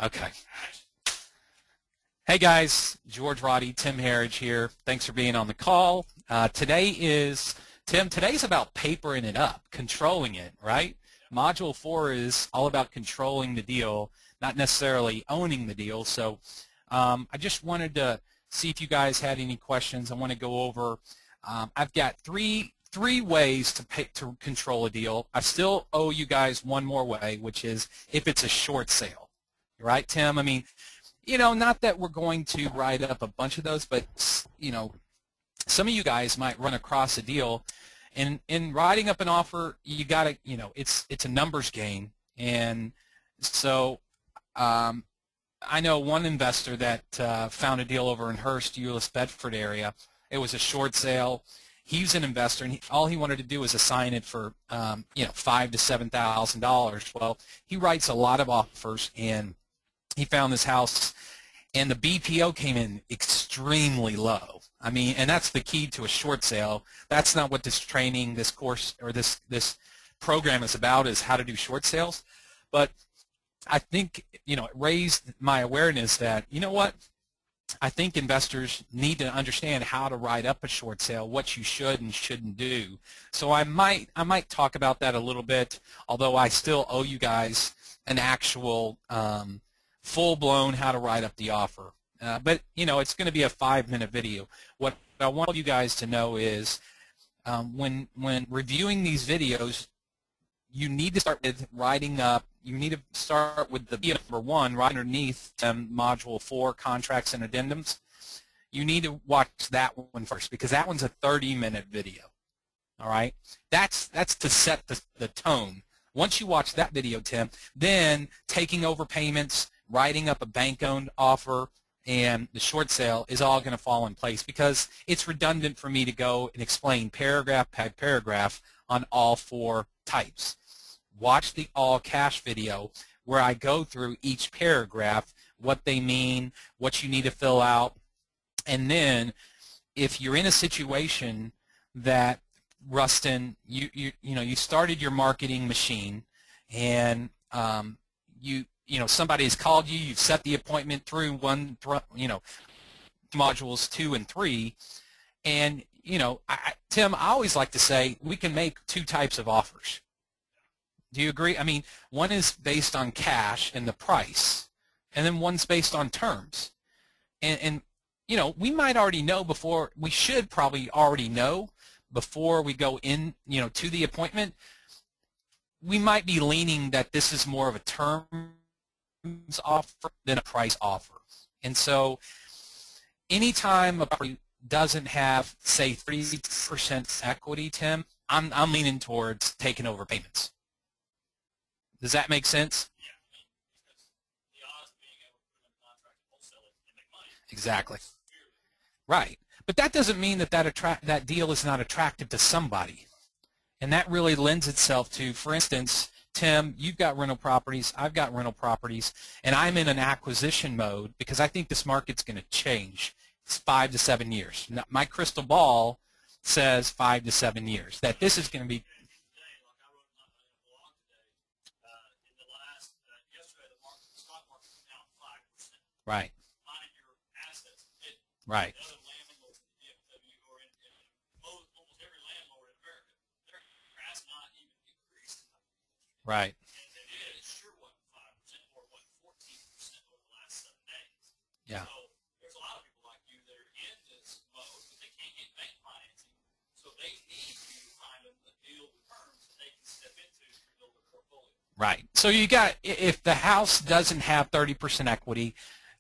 Okay. Hey guys, George Roddy, Tim Harridge here. Thanks for being on the call. Today's about papering it up, controlling it, right? Module 4 is all about controlling the deal, not necessarily owning the deal. So I just wanted to see if you guys had any questions. I want to go over, I've got three ways to control a deal. I still owe you guys one more way, which is if it's a short sale, right, Tim? I mean, not that we're going to write up a bunch of those, but, some of you guys might run across a deal, and in writing up an offer, you got to, it's a numbers game. And so I know one investor that found a deal over in Hurst, Euless, Bedford area. It was a short sale. He's an investor, and all he wanted to do was assign it for, $5,000 to $7,000. Well, he writes a lot of offers, and he found this house, and the BPO came in extremely low. I mean, and that's the key to a short sale. That's not what this training, this course, or this program is about, is how to do short sales. But I think, it raised my awareness that, you know what, I think investors need to understand how to write up a short sale, what you should and shouldn't do. So I might talk about that a little bit, although I still owe you guys an actual full-blown how to write up the offer. But, it's going to be a 5-minute video. What I want you guys to know is when reviewing these videos, you need to start with writing up. You need to start with the number 1 right underneath Module 4, Contracts and Addendums. You need to watch that one first because that one's a 30-minute video. All right? That's to set the tone. Once you watch that video, Tim, then taking over payments, writing up a bank-owned offer, and the short sale is all going to fall in place because it's redundant for me to go and explain paragraph by paragraph on all 4 types. Watch the all cash video where I go through each paragraph, what they mean, what you need to fill out, and then if you're in a situation that, Rustin, you started your marketing machine, and somebody has called you, you've set the appointment through modules 2 and 3, and Tim, I always like to say we can make 2 types of offers. Do you agree? I mean, one is based on cash and the price, and then one's based on terms. And we might already know before, we should probably already know before we go in, to the appointment. We might be leaning that this is more of a terms offer than a price offer. And so anytime a property doesn't have, say, 30% equity, Tim, I'm leaning towards taking over payments. Does that make sense? Yeah, because the odds of being able to put in a contract and wholesale it and make money. Exactly. Right. But that doesn't mean that deal is not attractive to somebody. And that really lends itself to, for instance, Tim, you've got rental properties, I've got rental properties, and I'm in an acquisition mode because I think this market's going to change. It's 5 to 7 years. Now, my crystal ball says 5 to 7 years, that this is going to be. Right. Right. Right. Yeah. So there's a lot of people like you that are in this mode, but they can't get bank financing, so they need you to find a deal with terms that they can step into to build their portfolio. Right. So you got, if the house doesn't have 30% equity,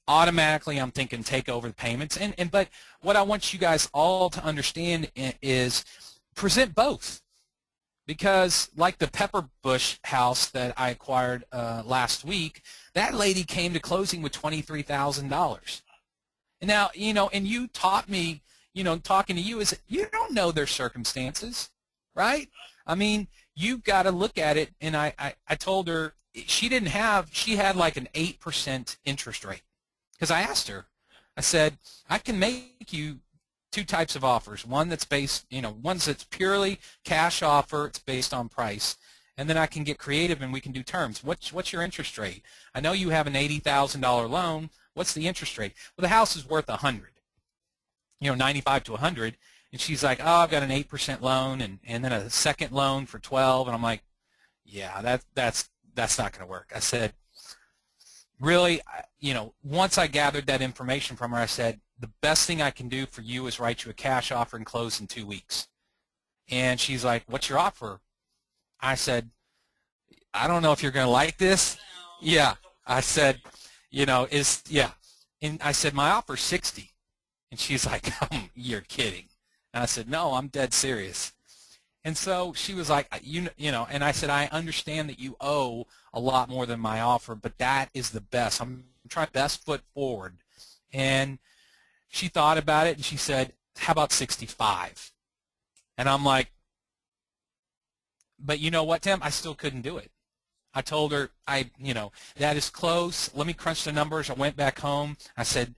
automatically I'm thinking take over the payments. But what I want you guys all to understand is present both. Because like the Pepperbush house that I acquired last week, that lady came to closing with $23,000. And now, and you taught me, talking to you, is you don't know their circumstances, right? I mean, you've got to look at it, and I told her she had like an 8% interest rate. Because I asked her, I said, I can make you 2 types of offers. One that's based, one's that's purely cash offer, it's based on price. and then I can get creative and we can do terms. What's your interest rate? I know you have an $80,000 loan. What's the interest rate? Well, the house is worth 100, 95 to 100. And she's like, oh, I've got an 8% loan and then a second loan for 12. And I'm like, yeah, that's not going to work. I said, really, once I gathered that information from her, I said, the best thing I can do for you is write you a cash offer and close in 2 weeks. And she's like, what's your offer? I said, I don't know if you're going to like this. Yeah. I said, And I said, my offer's 60. And she's like, you're kidding. And I said, no, I'm dead serious. And so she was like, and I said, I understand that you owe a lot more than my offer, but that is the best. I'm trying best foot forward. And she thought about it, and she said, how about 65? And I'm like, but you know what, Tim? I still couldn't do it. I told her, that is close. Let me crunch the numbers. I went back home. I said,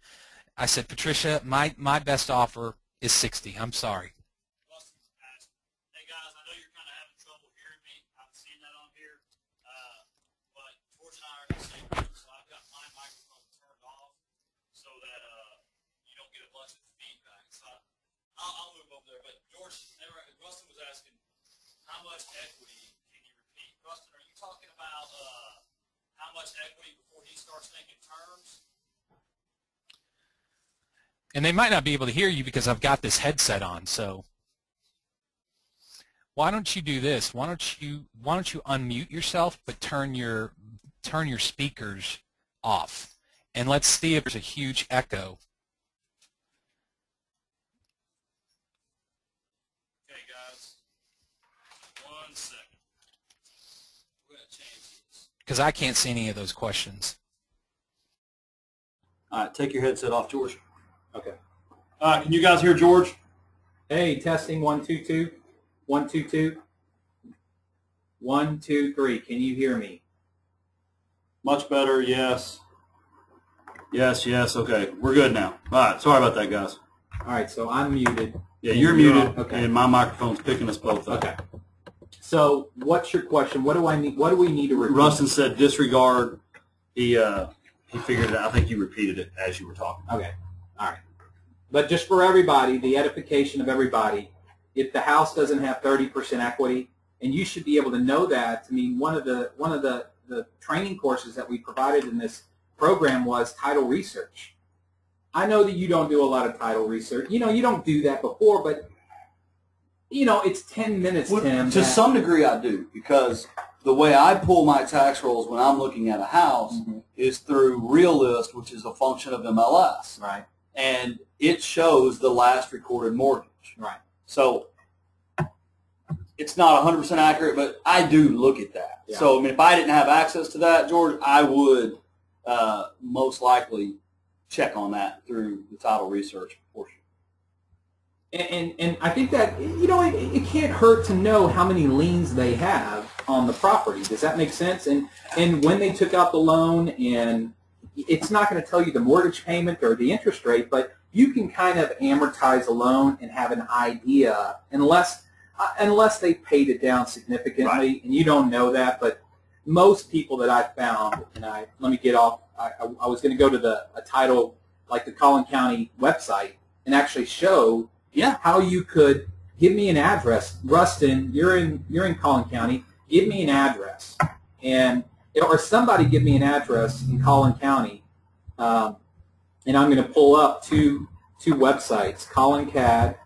Patricia, my best offer is 60. I'm sorry. Hey guys, I know you're kind of having trouble hearing me. I'm seeing that on here. But George and I are in the same room, so I've got my microphone turned off so that you don't get a bunch of feedback. So I'll move over there. But George, Rustin was asking, how much equity can you repeat? Rustin, are you talking about how much equity before he starts thinking terms? And they might not be able to hear you because I've got this headset on. So why don't you do this? Why don't you unmute yourself but turn your speakers off, and let's see if there's a huge echo. Okay, guys. 1 second. We're going to change this. Because I can't see any of those questions. All right, take your headset off, George. Okay. Can you guys hear George? Hey, testing 1 2 2. 1 2 2. 1 2 3. Can you hear me? Much better, yes. Yes, okay. We're good now. All right, sorry about that, guys. All right, so I'm muted. Yeah, you're muted, on. Okay. and my microphone's picking us both up. Okay. So what's your question? What do I need? What do we need to repeat? Rustin said disregard. He figured it out. I think you repeated it as you were talking. Okay. All right. But just for everybody, the edification of everybody, if the house doesn't have 30% equity, and you should be able to know that. I mean, one of the training courses that we provided in this program was title research. I know that you don't do a lot of title research. You don't do that before, but it's 10 minutes, Well, Tim. to some degree I do, because the way I pull my tax rolls when I'm looking at a house is through Realist, which is a function of MLS. Right. And it shows the last recorded mortgage. Right. So it's not 100% accurate, but I do look at that. Yeah. So, I mean, if I didn't have access to that, George, I would most likely check on that through the title research portion. And I think that, it can't hurt to know how many liens they have on the property. Does that make sense? And when they took out the loan, and it's not going to tell you the mortgage payment or the interest rate, but you can kind of amortize a loan and have an idea, unless they paid it down significantly, Right. And you don't know that. But most people that I found, and let me get off, I was going to go to a title like the Collin County website and actually show how you could give me an address. Rustin, you're in Collin County. Give me an address, or somebody give me an address in Collin County, and I'm going to pull up two websites, Collin CAD,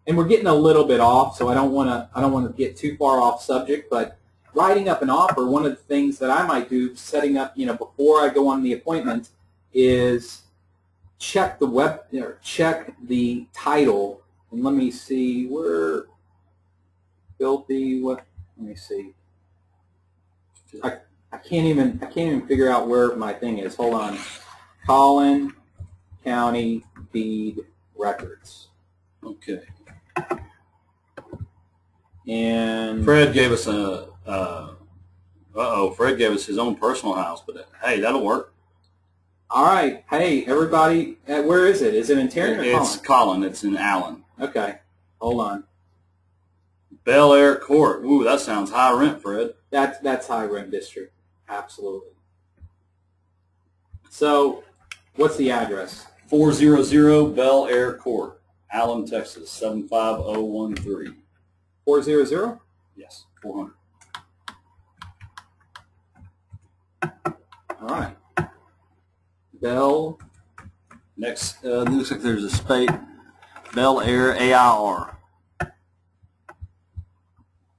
and we're getting a little bit off, so I don't want to get too far off subject. But writing up an offer, one of the things that I might do, setting up, before I go on the appointment, is check the title. And let me see where filthy. Let me see. I can't even figure out where my thing is. Hold on. Collin County Deed Records. Okay. And Fred gave us Fred gave us his own personal house, but hey, that'll work. all right. Hey, everybody, where is it? Is it in Tarrant or It's Collin? Collin. It's in Allen. Okay. Hold on. Bel Air Court. Ooh, that sounds high rent, Fred. That's high rent district. Absolutely. So, what's the address? 400 Bel Air Court, Allen, Texas, 75013. 400? Yes, 400. All right. Bel. Next, looks like there's a space. Bel Air, AIR.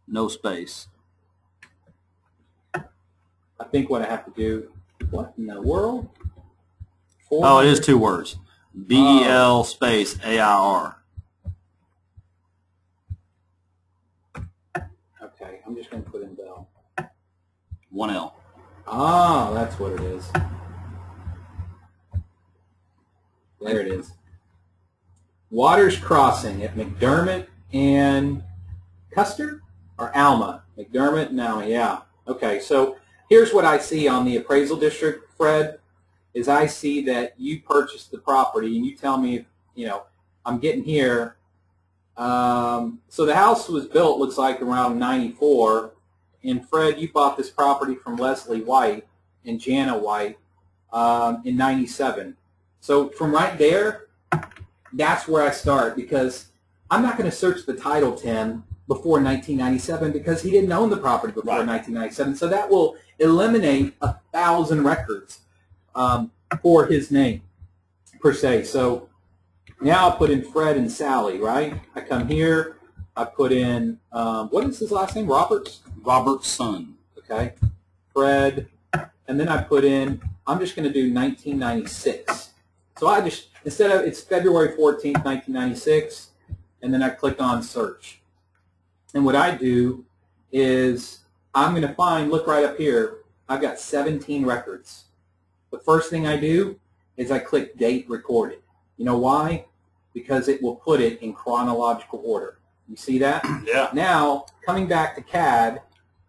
No space. I think what I have to do. What in the world? Oh, it is 2 words. BEL space AIR. Okay, I'm just going to put in Bell. 1L. Ah, that's what it is. There it is. Waters Crossing at McDermott and Custer? Or Alma? McDermott and Alma, yeah. Okay, so here's what I see on the appraisal district, Fred, is I see that you purchased the property and you tell me, if, you know, I'm getting here. So the house was built, looks like, around 94. And Fred, you bought this property from Leslie White and Jana White in 97. So from right there, that's where I start, because I'm not going to search the Title 10 before 1997 because he didn't own the property before 1997. So that will eliminate 1,000 records for his name, per se. So now I put in Fred and Sally, right? I come here, I put in, what is his last name? Roberts? Robertson. Okay. Fred. And then I put in, I'm just going to do 1996. So I just, instead of, it's February 14th, 1996, and then I click on search. And what I do is I'm going to find, look right up here, I've got 17 records. The first thing I do is I click date recorded. You know why? Because it will put it in chronological order. You see that? Yeah. Now, coming back to CAD,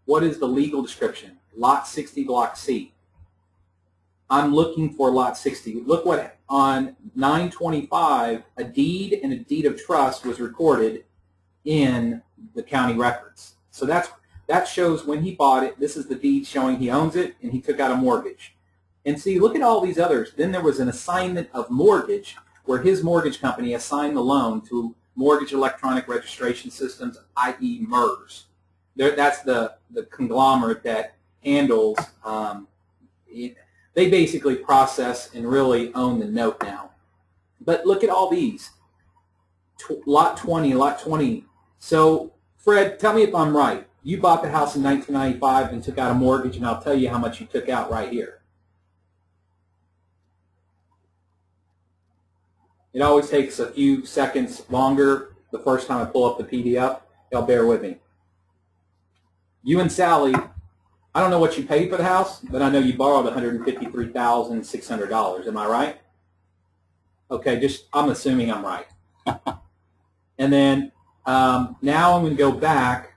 what is the legal description? Lot 60, Block C. I'm looking for Lot 60. Look what, on 9/25, a deed and a deed of trust was recorded in the county records. So that shows when he bought it. This is the deed showing he owns it, and he took out a mortgage. And see, look at all these others. Then there was an assignment of mortgage where his mortgage company assigned the loan to Mortgage Electronic Registration Systems, i.e. MERS. That's the conglomerate that handles, they basically process and really own the note now. But look at all these. Lot 20, Lot 20. So, Fred, tell me if I'm right. You bought the house in 1995 and took out a mortgage, and I'll tell you how much you took out right here. It always takes a few seconds longer the first time I pull up the PDF. Y'all bear with me. You and Sally, I don't know what you paid for the house, but I know you borrowed $153,600. Am I right? Okay, I'm assuming I'm right. And then now I'm going to go back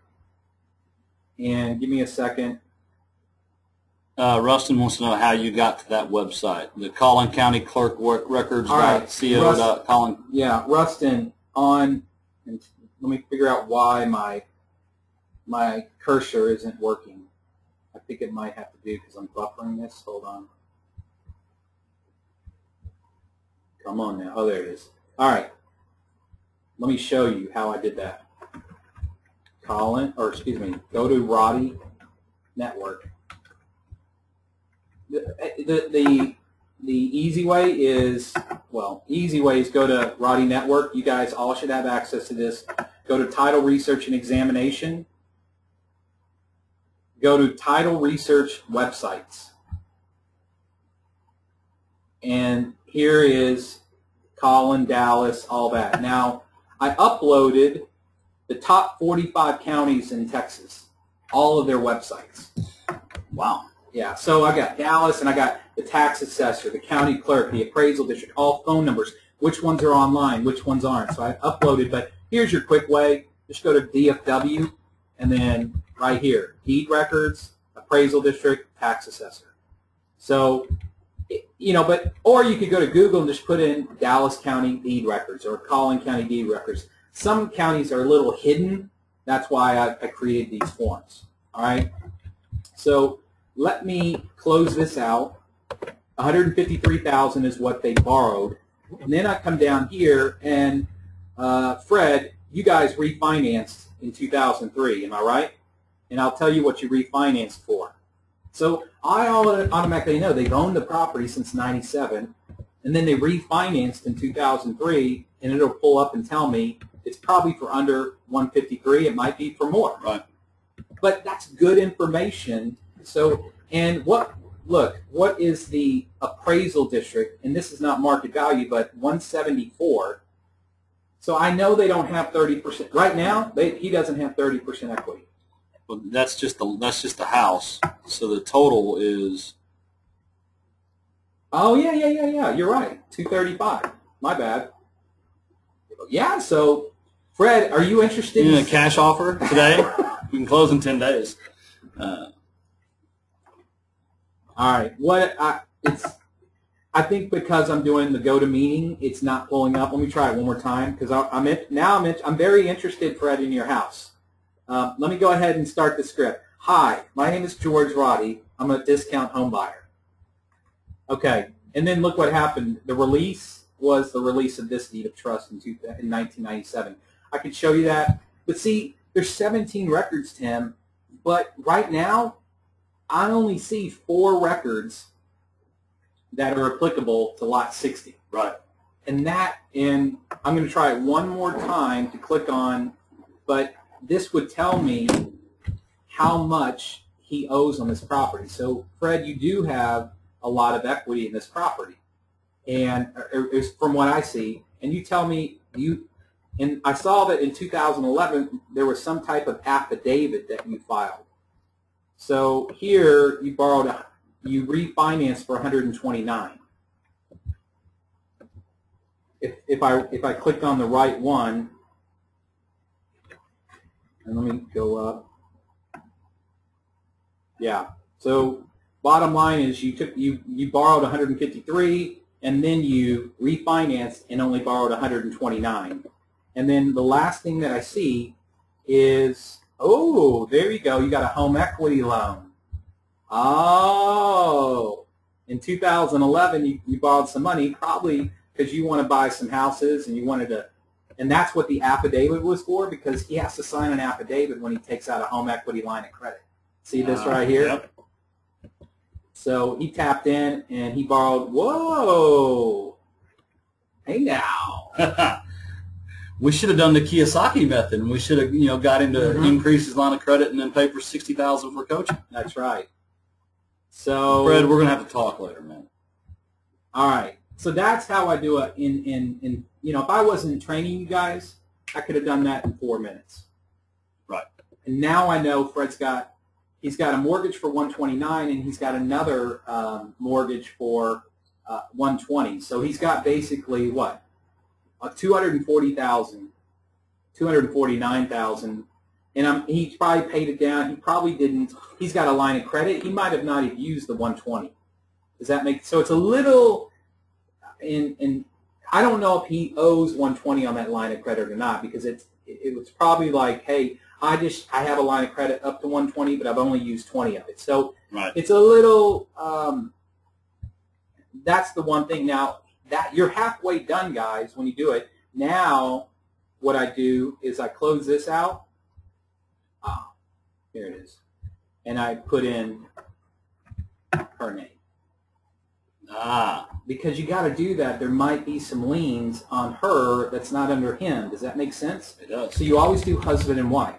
and give me a second. Rustin wants to know how you got to that website, the Collin County Clerk Records. Right. .co.Collin. Yeah, Rustin on. And let me figure out why my cursor isn't working. I think it might have to do because I'm buffering this. Hold on. Come on now. Oh, there it is. All right. Let me show you how I did that. Go to Roddy Network. The easy way is, go to Roddy Network. You guys all should have access to this. Go to Title Research and Examination. Go to Title Research Websites. And here is Collin, Dallas, all that. Now, I uploaded the top 45 counties in Texas, all of their websites. Wow. Yeah, so I got Dallas, and I got the tax assessor, the county clerk, the appraisal district, all phone numbers, which ones are online, which ones aren't. So I uploaded, but here's your quick way. Just go to DFW, and then right here, deed records, appraisal district, tax assessor. So, or you could go to Google and just put in Dallas County deed records or Collin County deed records. Some counties are a little hidden That's why I created these forms. All right. So let me close this out. 153,000 is what they borrowed, and then I come down here and Fred, you guys refinanced in 2003. Am I right? And I'll tell you what you refinanced for. So I automatically know they've owned the property since '97, and then they refinanced in 2003, and it'll pull up and tell me it's probably for under 153. It might be for more. Right. But that's good information. So, and what is the appraisal district? And this is not market value, but 174. So I know they don't have 30%. Right now, he doesn't have 30% equity. Well, that's just the house. So the total is. Oh yeah. You're right. 235. My bad. Yeah. So, Fred, are you interested in a cash offer today? We can close in 10 days. All right. I think because I'm doing the go to meeting, it's not pulling up. Let me try it one more time because I'm very interested, Fred, in your house. Let me go ahead and start the script. Hi, my name is George Roddy. I'm a discount home buyer. Okay, and then look what happened. The release was the release of this deed of trust in 1997. I could show you that. But see, there's 17 records, Tim, but right now I only see 4 records that are applicable to lot 60. Right. And I'm going to try it one more time to click on, but this would tell me how much he owes on this property. So, Fred, you do have a lot of equity in this property, and from what I see, and you tell me and I saw that in 2011 there was some type of affidavit that you filed. So here you refinanced for 129. If I clicked on the right one, and let me go up. Yeah. So bottom line is you borrowed 153, and then you refinanced and only borrowed 129. And then the last thing that I see is, oh, there you go. You got a home equity loan. Oh, in 2011 you borrowed some money, probably because you want to buy some houses and you wanted to, and that's what the affidavit was for, because he has to sign an affidavit when he takes out a home equity line of credit. See this right here? Yep. So he tapped in and he borrowed, whoa, hey now. We should have done the Kiyosaki method, and we should have, got him to increase his line of credit and then pay for $60,000 for coaching. That's right. So, Fred, we're gonna have to talk later, man. All right. So that's how I do it. If I wasn't training you guys, I could have done that in 4 minutes. Right. And now I know he's got a mortgage for 129, and he's got another mortgage for 120. So he's got basically what? 240,000, 249,000, and he probably paid it down. He probably didn't. He's got a line of credit. He might have not even used the 120. Does that make so? It's a little, and I don't know if he owes 120 on that line of credit or not, because it was probably like, hey, I have a line of credit up to 120, but I've only used 20 of it. So right. It's a little. That's the one thing now. That you're halfway done, guys, when you do it. Now, what I do is I close this out. Here it is. And I put in her name. Because you got to do that. There might be some liens on her that's not under him. Does that make sense? It does. So you always do husband and wife.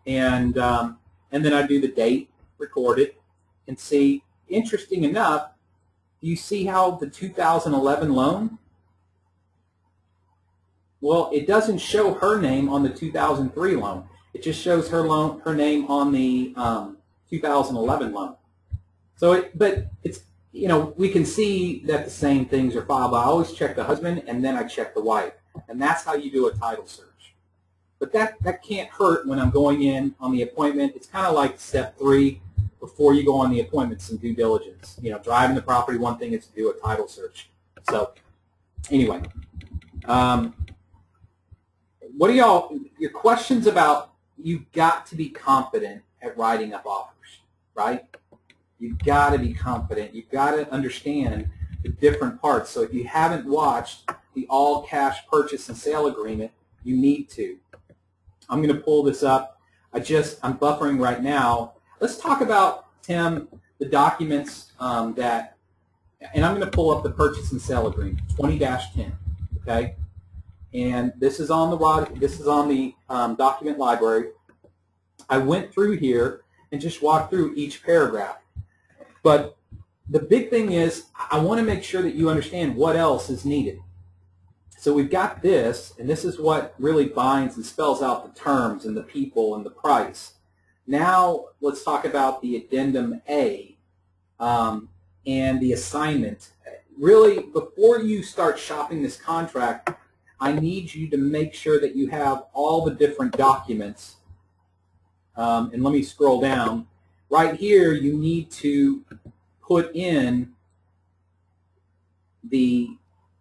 And then I do the date, record it, and see, interesting enough, do you see how the 2011 loan? Well, it doesn't show her name on the 2003 loan. It just shows her name on the 2011 loan. So, but it's, we can see that the same things are filed. But I always check the husband, and then I check the wife, and that's how you do a title search. But that can't hurt when I'm going in on the appointment. It's kind of like step 3. Before you go on the appointment, some due diligence. Driving the property, one thing is to do a title search. So, anyway, what are your questions about, you've got to be confident at writing up offers, right? You've got to be confident. You've got to understand the different parts. So if you haven't watched the all-cash purchase and sale agreement, you need to. I'm going to pull this up. I'm buffering right now. Let's talk about, Tim, the documents that, and I'm going to pull up the purchase and sale agreement, 20-10, okay? And this is on the document library. I went through here and just walked through each paragraph. But the big thing is I want to make sure that you understand what else is needed. So we've got this, and this is what really binds and spells out the terms and the people and the price. Now let's talk about the addendum A and the assignment. Really, before you start shopping this contract, I need you to make sure that you have all the different documents. And let me scroll down. Right here, you need to put in the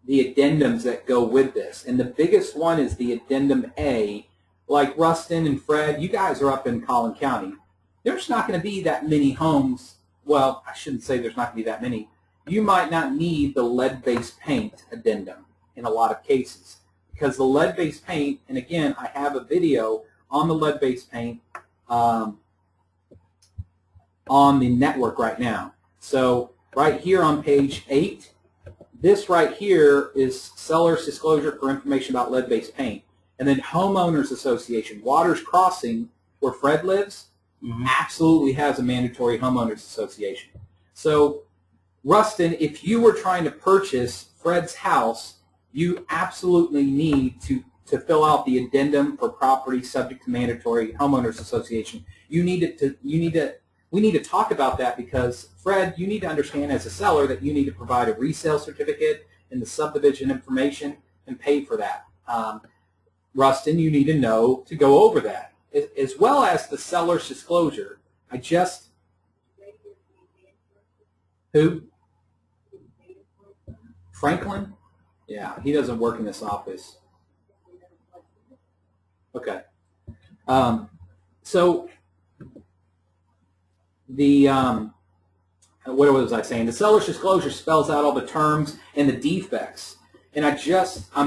addendums that go with this. And the biggest one is the addendum A. Like Rustin and Fred, you guys are up in Collin County. There's not going to be that many homes. Well, I shouldn't say there's not going to be that many. You might not need the lead-based paint addendum in a lot of cases. Because the lead-based paint, and again, I have a video on the lead-based paint on the network right now. So right here on page 8, this right here is seller's disclosure for information about lead-based paint. And then homeowners association, Waters Crossing, where Fred lives, absolutely has a mandatory homeowners association. So Rustin, if you were trying to purchase Fred's house, you absolutely need to fill out the addendum for property subject to mandatory homeowners association. We need to talk about that because, Fred, you need to understand as a seller that you need to provide a resale certificate and the subdivision information and pay for that. Rustin, you need to know to go over that, as well as the seller's disclosure. Who? Franklin? Yeah, he doesn't work in this office. Okay. So the what was I saying? The seller's disclosure spells out all the terms and the defects. And I'm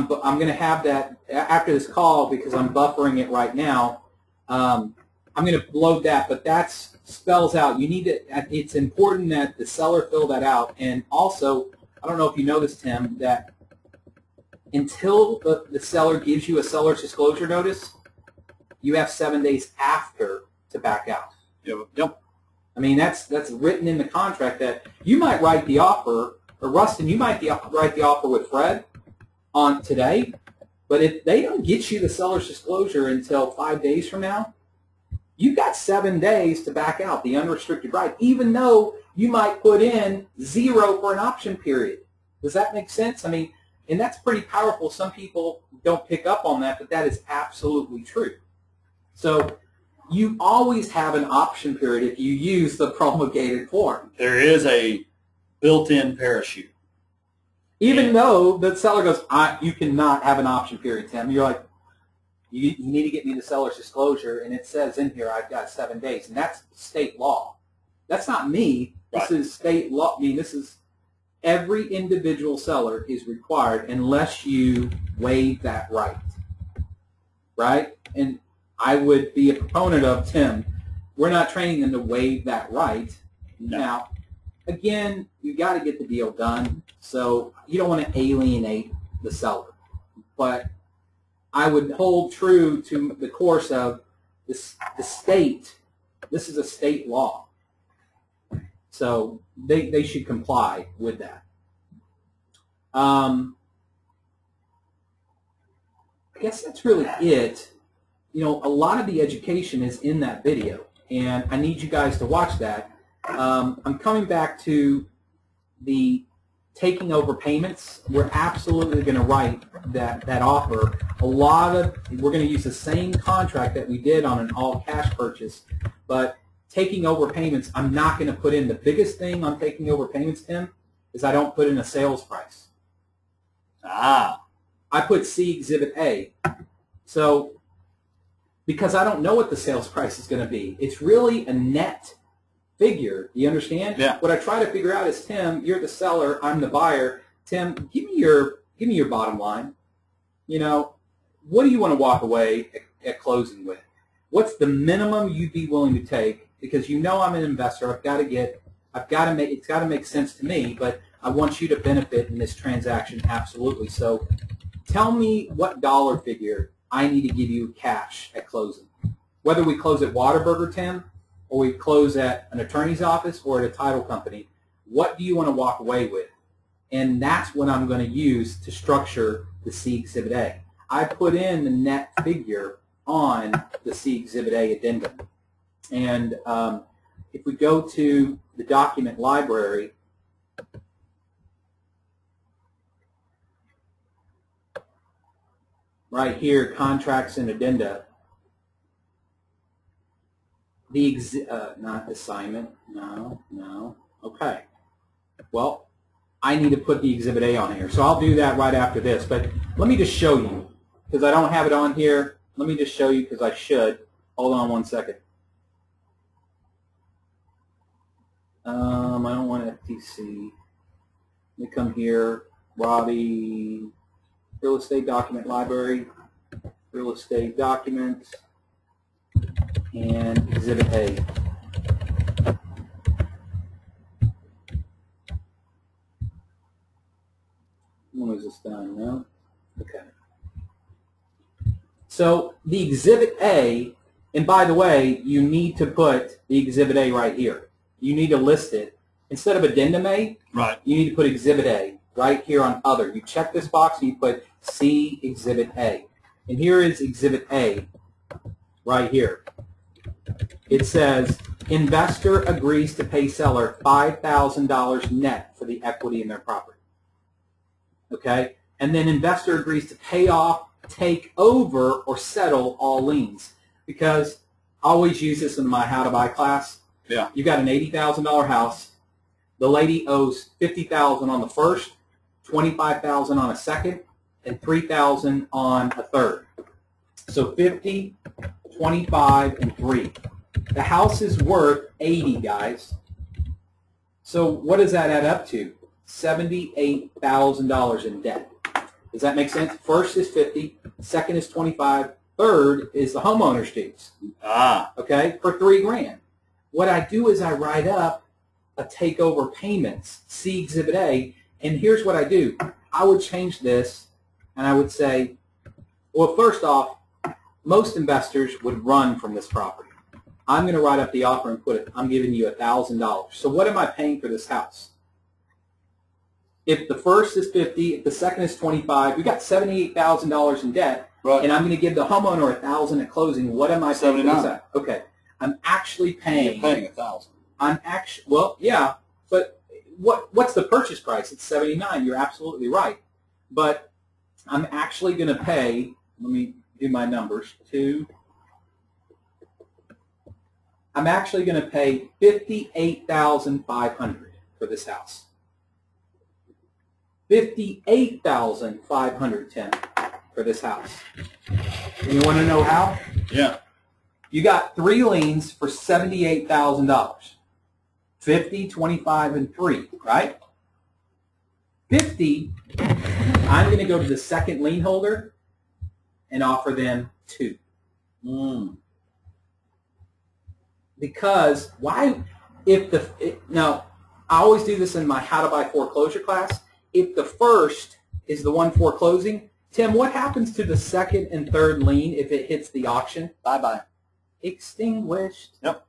going to have that after this call because I'm buffering it right now. I'm going to load that, but that spells out. You need to. It's important that the seller fill that out. And also, I don't know if you know this, Tim, that until the seller gives you a seller's disclosure notice, you have 7 days after to back out. Yep. I mean, that's written in the contract that you might write the offer, or Rustin, you might write the offer with Fred on today, but if they don't get you the seller's disclosure until 5 days from now, you've got 7 days to back out the unrestricted right, even though you might put in 0 for an option period. Does that make sense? I mean, and that's pretty powerful. Some people don't pick up on that, but that is absolutely true. So you always have an option period if you use the promulgated form. There is a built-in parachute. Even though the seller goes, you cannot have an option period, Tim. You're like, you need to get me the seller's disclosure, and it says in here I've got 7 days, and that's state law. That's not me. This is state law. I mean, this is every individual seller is required unless you waive that right, right? And I would be a proponent of, Tim, we're not training them to waive that right. No. Now, again, you got to get the deal done, so you don't want to alienate the seller. But I would hold true to the course of this, the state. This is a state law. So they should comply with that. I guess that's really it. You know, a lot of the education is in that video, and I need you guys to watch that. I'm coming back to the taking over payments. We're absolutely going to write that offer. We're going to use the same contract that we did on an all-cash purchase, but taking over payments, I'm not going to put in. The biggest thing on taking over payments, Tim, is I don't put in a sales price. I put C Exhibit A. So because I don't know what the sales price is going to be. It's really a net figure. Do you understand? Yeah. What I try to figure out is, Tim, you're the seller, I'm the buyer. Tim, give me your bottom line. You know, what do you want to walk away at closing with? What's the minimum you'd be willing to take? Because you know I'm an investor. It's got to make sense to me, but I want you to benefit in this transaction absolutely. So tell me what dollar figure I need to give you cash at closing. Whether we close at Whataburger, Tim, or we close at an attorney's office or at a title company, what do you want to walk away with? And that's what I'm going to use to structure the C Exhibit A. I put in the net figure on the C Exhibit A addendum. And if we go to the document library, right here, contracts and addenda, not assignment, no, okay. Well, I need to put the Exhibit A on here, so I'll do that right after this, but let me just show you, because I don't have it on here. Let me just show you, because I should. Hold on one second. I don't want FTC. Let me come here, Robbie, Real Estate Document Library, Real Estate Documents, and Exhibit A. When was this done? No? Okay. So the Exhibit A, and by the way, you need to put the Exhibit A right here. You need to list it. Instead of Addendum A, Right. you need to put Exhibit A right here on Other. You check this box and you put C Exhibit A. And here is Exhibit A right here. It says, investor agrees to pay seller $5,000 net for the equity in their property. Okay? And then investor agrees to pay off, take over, or settle all liens. Because I always use this in my How to Buy class. Yeah. You got an $80,000 house. The lady owes $50,000 on the first, $25,000 on a second, and $3,000 on a third. So 50, 25, and 3. The house is worth 80, guys. So what does that add up to? $78,000 in debt. Does that make sense? First is 50, second is 25, third is the homeowner's dues. Ah. Okay, for $3,000. What I do is I write up a takeover payments, C Exhibit A, and here's what I do. I would change this, and I would say, well, first off, most investors would run from this property. I'm going to write up the offer and put it, I'm giving you $1,000. So what am I paying for this house? If the first is 50, if the second is 25, we got $78,000 in debt, Right. and I'm going to give the homeowner $1,000 at closing. What am I paying for this 79. house? Okay, I'm actually paying. You're paying $1,000. I'm actually, well, yeah, but what's the purchase price? It's $79. You're absolutely right. But I'm actually going to pay, let me do my numbers, I'm actually going to pay $58,500 for this house. $58,500, Tim, for this house. You want to know how? Yeah. You got 3 liens for $78,000. 50, 25, and 3, right? 50, I'm going to go to the second lien holder and offer them 2. Because why, now, I always do this in my How to Buy Foreclosure class. If the first is the one foreclosing, Tim, what happens to the second and third lien if it hits the auction? Bye-bye. Extinguished. Yep.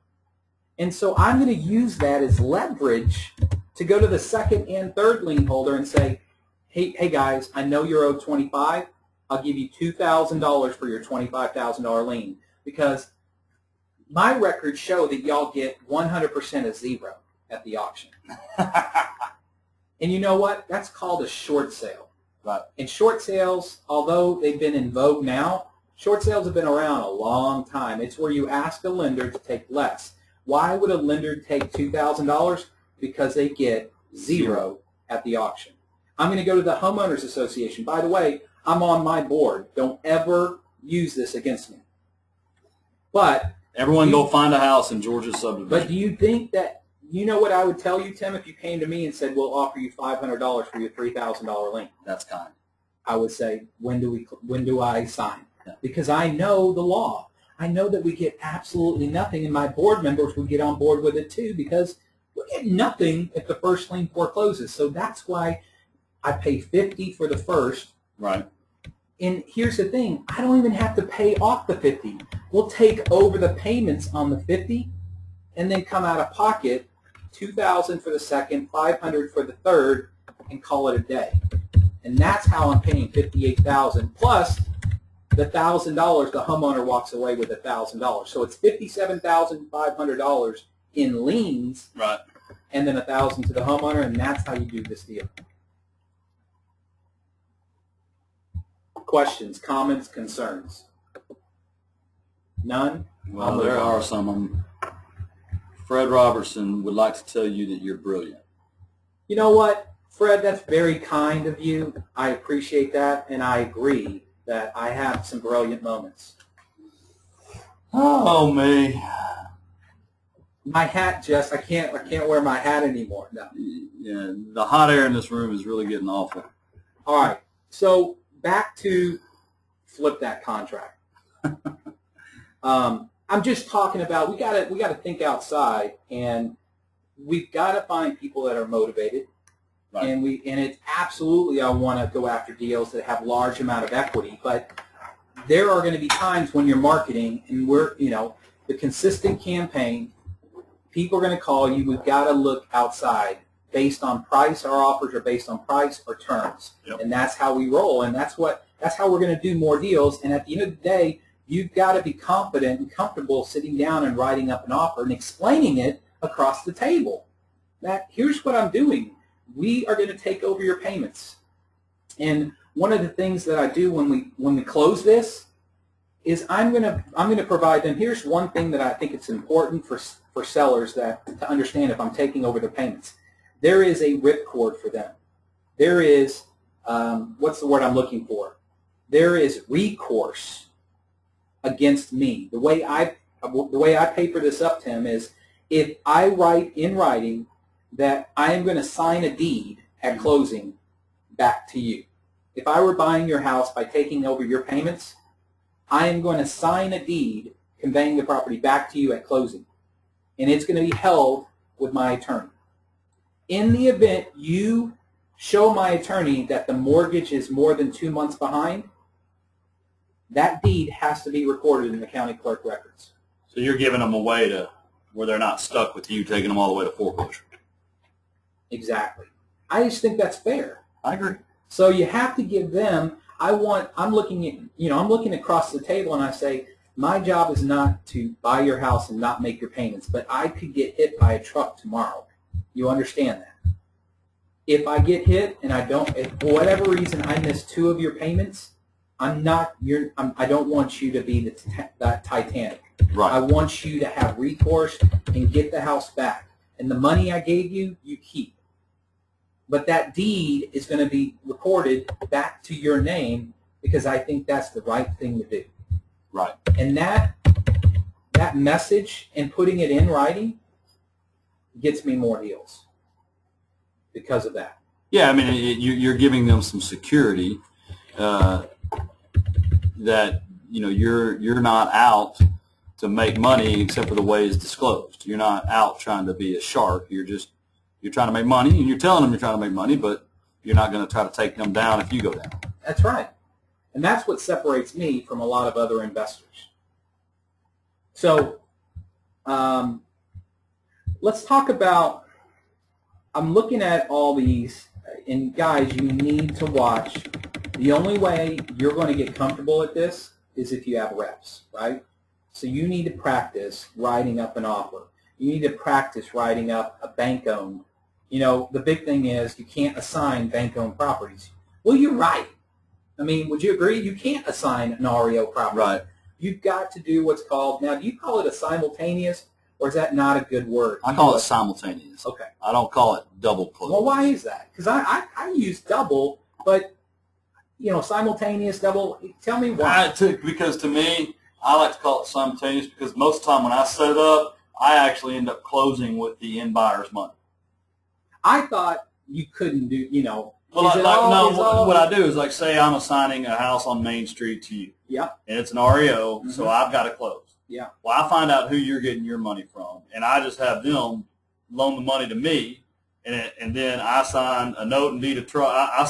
And so I'm going to use that as leverage to go to the second and third lien holder and say, hey guys, I know you're owed $25. I'll give you $2,000 for your $25,000 lien, because my records show that y'all get 100% of zero at the auction. And you know what? That's called a short sale. Right. And short sales, although they've been in vogue now, short sales have been around a long time. It's where you ask a lender to take less. Why would a lender take $2,000? Because they get zero at the auction. I'm going to go to the Homeowners Association. By the way, I'm on my board. Don't ever use this against me. But Everyone go find a house in Georgia's subdivision. But do you think that, you know what I would tell you, Tim, if you came to me and said, we'll offer you $500 for your $3,000 lien? That's kind. I would say, when do I sign? Yeah. Because I know the law. I know that we get absolutely nothing, and my board members would get on board with it too, because we get nothing if the first lien forecloses. So that's why I pay $50 for the first. Right. And here's the thing, I don't even have to pay off the $50. We'll take over the payments on the $50 and then come out of pocket $2,000 for the second, $500 for the third, and call it a day. And that's how I'm paying $58,000 plus the $1,000 the homeowner walks away with $1,000. So it's $57,500 in liens, Right. and then $1,000 to the homeowner, and that's how you do this deal. Questions, comments, concerns? None? Well, I'll move there on. are some of them. Fred Robertson would like to tell you that you're brilliant. You know what, Fred, that's very kind of you. I appreciate that, and I agree that I have some brilliant moments. Oh, me. My hat, Jess, I can't wear my hat anymore. No. Yeah, the hot air in this room is really getting awful. All right, so back to flip that contract. I'm just talking about we gotta think outside, and we've got to find people that are motivated. Right. And it's absolutely, I want to go after deals that have large amount of equity, but there are going to be times when you're marketing and the consistent campaign, people are going to call you. We've got to look outside based on price. Our offers are based on price or terms. Yep. And that's how we roll, and that's how we're going to do more deals. And at the end of the day, you've got to be confident and comfortable sitting down and writing up an offer and explaining it across the table. That here's what I'm doing. We are going to take over your payments. And one of the things that I do when we close this is I'm going to provide them. Here's one thing that I think it's important for sellers to understand if I'm taking over their payments. There is a ripcord for them. There is what's the word I'm looking for? There is recourse against me. The way I paper this up, Tim, is if I write in writing that I am going to sign a deed at closing back to you. If I were buying your house by taking over your payments, I am going to sign a deed conveying the property back to you at closing. And it's going to be held with my attorney. In the event you show my attorney that the mortgage is more than 2 months behind, that deed has to be recorded in the county clerk records. So you're giving them a way to where they're not stuck with you taking them all the way to foreclosure. Exactly. I just think that's fair. I agree. So you have to give them. I'm looking across the table and I say, my job is not to buy your house and not make your payments, but I could get hit by a truck tomorrow. You understand that? If I get hit and if for whatever reason I miss 2 of your payments, I don't want you to be that Titanic. Right. I want you to have recourse and get the house back. And the money I gave you, you keep. But that deed is going to be recorded back to your name because I think that's the right thing to do. Right. And that message and putting it in writing gets me more deals because of that. Yeah, I mean, you're giving them some security that you're not out to make money except for the way it's disclosed. You're not out trying to be a shark. You're trying to make money, and you're telling them you're trying to make money, but you're not going to try to take them down if you go down. That's right. And that's what separates me from a lot of other investors. So let's talk about, I'm looking at all these, and guys, you need to watch. The only way you're going to get comfortable at this is if you have reps, right? So you need to practice writing up an offer. You need to practice writing up a bank-owned. The big thing is you can't assign bank-owned properties. Well, you're right. I mean, would you agree? You can't assign an REO property. Right. You've got to do what's called, now do you call it a simultaneous, or is that not a good word? I call it simultaneous. Okay. I don't call it double close. Well, why is that? Because I use double, but, simultaneous, double, tell me why. Because to me, I like to call it simultaneous because most of the time when I set it up, I actually end up closing with the end buyer's money. I thought you couldn't do, you know. Well, is it all- is all- what I do is like say I'm assigning a house on Main Street to you. Yeah. And it's an REO, Mhm. so I've got to close. Yeah. Well, I find out who you're getting your money from, and I just have them loan the money to me, and then I sign a note and deed of trust. I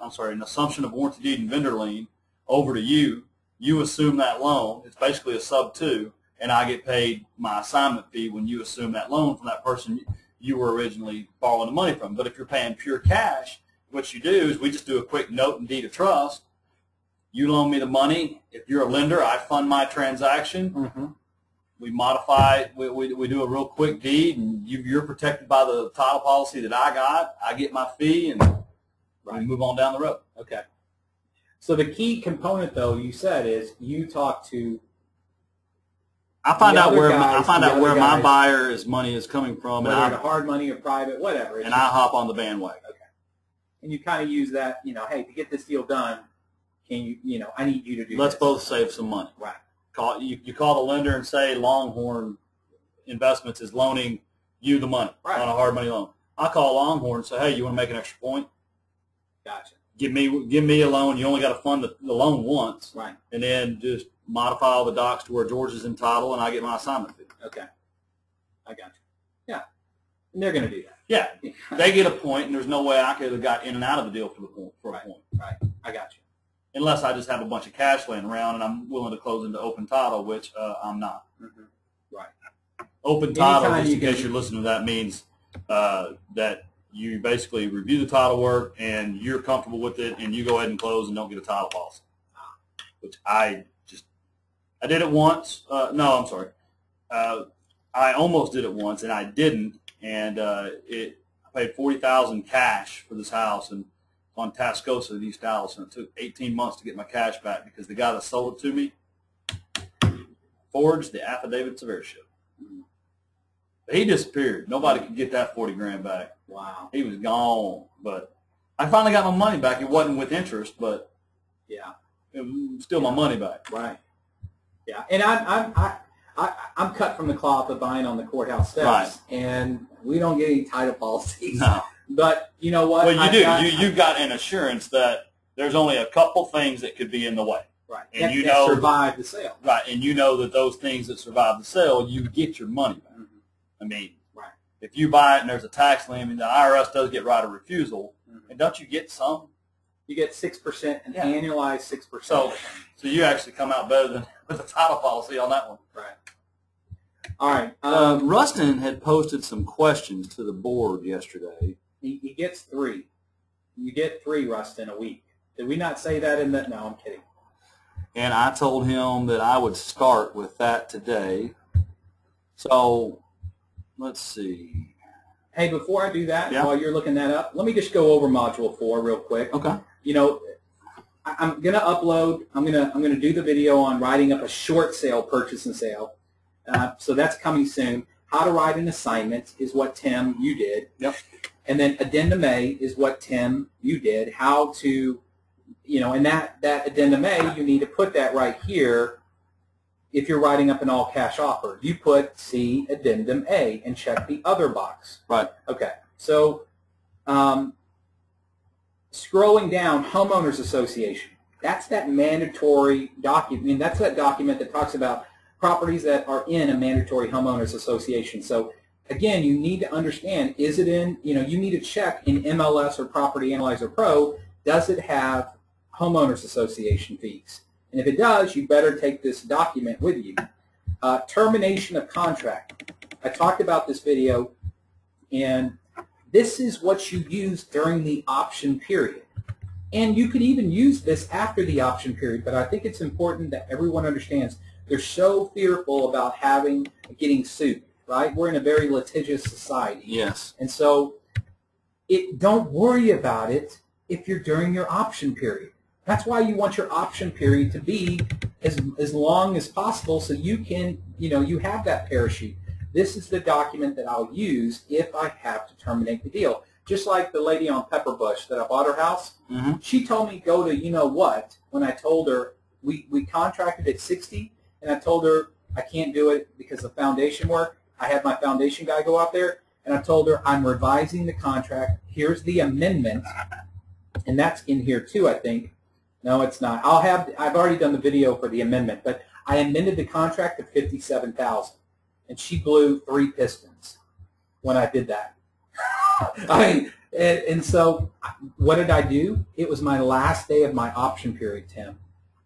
sign an assumption of warranty deed and vendor lien over to you. You assume that loan. It's basically a sub-2, and I get paid my assignment fee when you assume that loan from that person you were originally borrowing the money from. But if you're paying pure cash, what you do is we just do a quick note and deed of trust. You loan me the money. If you're a lender, I fund my transaction. Mm-hmm. We modify, we do a real quick deed, and you're protected by the title policy that I got. I get my fee, and we move on down the road. Okay. So the key component, though, you said is you talk to. I find The out other where guys- my the other my guys- buyer's money is coming from, Whether and it's hard money or private, whatever. I hop on the bandwagon. And you kind of use that, you know, hey, to get this deal done, can you, you know, I need you to do Let's this. both save some money. Right. You call the lender and say Longhorn Investments is loaning you the money Right. on a hard money loan. I call Longhorn and say, hey, you want to make an extra point? Gotcha. Give me a loan. You only got to fund the loan once, Right. and then just modify all the docs to where George is entitled, and I get my assignment fee. Okay. I got you. Yeah. And they're going to do that. Yeah, they get a point, and there's no way I could have got in and out of the deal for a point. Right. I got you. Unless I just have a bunch of cash laying around and I'm willing to close into open title, which I'm not. Mm-hmm. Right. Open title, Anytime just in you case can- you're listening to that, means that you basically review the title work and you're comfortable with it, and you go ahead and close and don't get a title policy. Which I did it once. No, I'm sorry. I almost did it once, and I didn't. And I paid $40,000 cash for this house, and on Tascosa in East Dallas, and it took 18 months to get my cash back because the guy that sold it to me forged the affidavits of heirship. He disappeared. Nobody could get that 40 grand back. Wow. He was gone. But I finally got my money back. It wasn't with interest, but Yeah. it was still my money back. Right. Yeah. And I'm cut from the cloth of buying on the courthouse steps, Right. and we don't get any title policies. No. But you know what? Well, you I've do. got- You've got an assurance that there's only a couple things that could be in the way. right. and that, you that know- survived the sale. Right, and you know that those things that survive the sale, you get your money back. Mhm. I mean, Right. if you buy it and there's a tax lien, the IRS does get right of refusal, Mhm. and don't you get some? You get 6%, an Yeah. annualized 6%. So you actually come out better than with a title policy on that one. Right. All right. Rustin had posted some questions to the board yesterday. He gets 3. You get 3, Rustin, a week. Did we not say that in the? No, I'm kidding. And I told him that I would start with that today. So let's see. Hey, before I do that, Yeah. while you're looking that up, let me just go over Module 4 real quick. Okay. You know, I'm gonna upload. I'm gonna do the video on writing up a short sale purchase and sale. So that's coming soon. How to write an assignment is what Tim you did. Yep. And then Addendum A is what Tim you did. How to, you know, and that Addendum A, you need to put that right here. If you're writing up an all cash offer, you put C Addendum A and check the other box. Right. Okay. So. Scrolling down, Homeowners Association. That's that mandatory document. I mean, that's that document that talks about properties that are in a mandatory homeowners association. So again, you need to understand, is it in, you know, you need to check in MLS or Property Analyzer Pro, does it have homeowners association fees? And if it does, you better take this document with you. Termination of contract. I talked about this video, and this is what you use during the option period. And you could even use this after the option period, but I think it's important that everyone understands they're so fearful about getting sued, right? We're in a very litigious society. Yes. And so don't worry about it if you're during your option period. That's why you want your option period to be as long as possible so you can, you know, you have that parachute. This is the document that I'll use if I have to terminate the deal. Just like the lady on Pepperbush that I bought her house, Mm-hmm. she told me go to you know what when I told her we contracted at 60 and I told her I can't do it because of foundation work. I had my foundation guy go out there, and I told her I'm revising the contract. Here's the amendment, and that's in here too, I think. No, it's not. I've already done the video for the amendment, but I amended the contract to $57,000, and she blew 3 pistons when I did that. I mean, and so what did I do? It was my last day of my option period, Tim.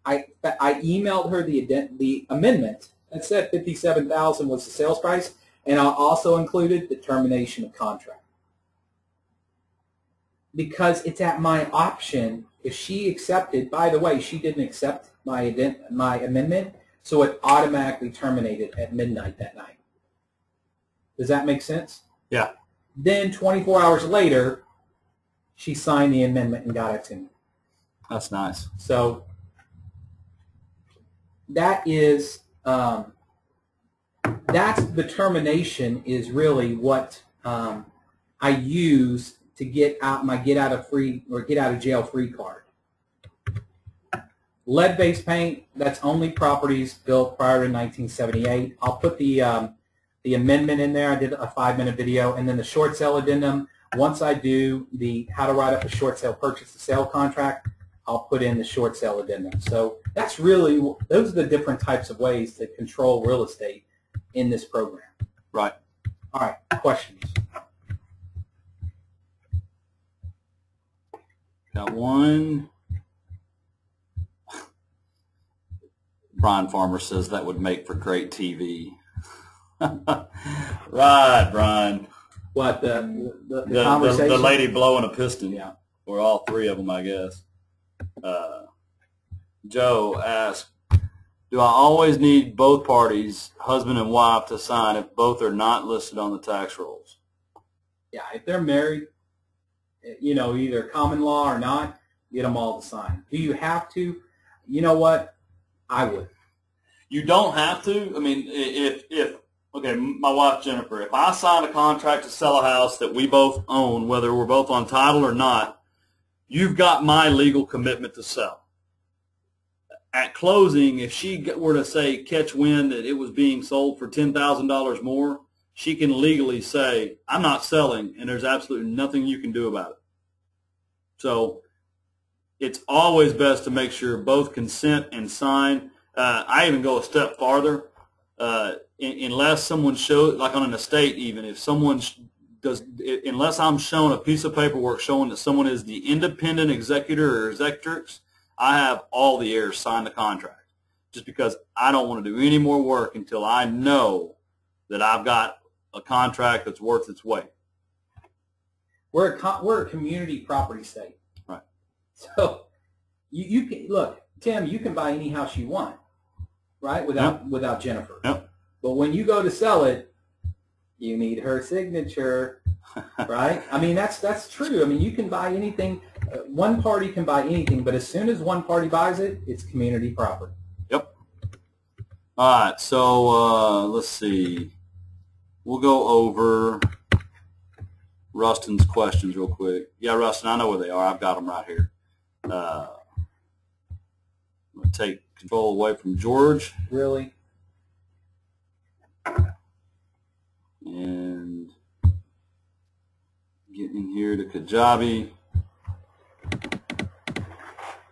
I emailed her the amendment that said $57,000 was the sales price, and I also included the termination of contract. Because it's at my option. If she accepted, by the way, she didn't accept my amendment, so it automatically terminated at midnight that night. Does that make sense? Yeah. Then 24 hours later, she signed the amendment and got it to me. That's nice. So that is, that's the termination is really what I use to get out my get out of jail free card. Lead-based paint, that's only properties built prior to 1978. I'll put the amendment in there. I did a 5-minute video, and then the short sale addendum. Once I do the how to write up a short sale purchase to sale contract, I'll put in the short sale addendum. So that's really, those are the different types of ways to control real estate in this program. Right. All right, questions? Got one. Brian Farmer says that would make for great TV. Right, Brian. What, the conversation? The lady blowing a piston. Yeah. Or all 3 of them, I guess. Joe asked, do I always need both parties, husband and wife, to sign if both are not listed on the tax rolls? Yeah, if they're married, you know, either common law or not, get them all to sign. Do you have to? You know what? I would. You don't have to. I mean, if okay, my wife Jennifer, if I sign a contract to sell a house that we both own, whether we're both on title or not, you've got my legal commitment to sell. At closing, if she were to say catch wind that it was being sold for $10,000 more, she can legally say, I'm not selling, and there's absolutely nothing you can do about it. So it's always best to make sure both consent and sign. I even go a step farther. Unless someone shows, like on an estate even, if someone unless I'm shown a piece of paperwork showing that someone is the independent executor or executrix, I have all the heirs sign the contract, just because I don't want to do any more work until I know that I've got a contract that's worth its weight. We're a community property state. Right. So you can, look, Tim, you can buy any house you want, right, without Jennifer. Yep. But when you go to sell it, you need her signature, right? I mean, that's true. I mean, you can buy anything. One party can buy anything, but as soon as one party buys it, it's community property. Yep. All right, so let's see. We'll go over Rustin's questions real quick. Yeah, Rustin, I know where they are. I've got them right here. I'm going to take control away from George. Really? And getting here to Kajabi.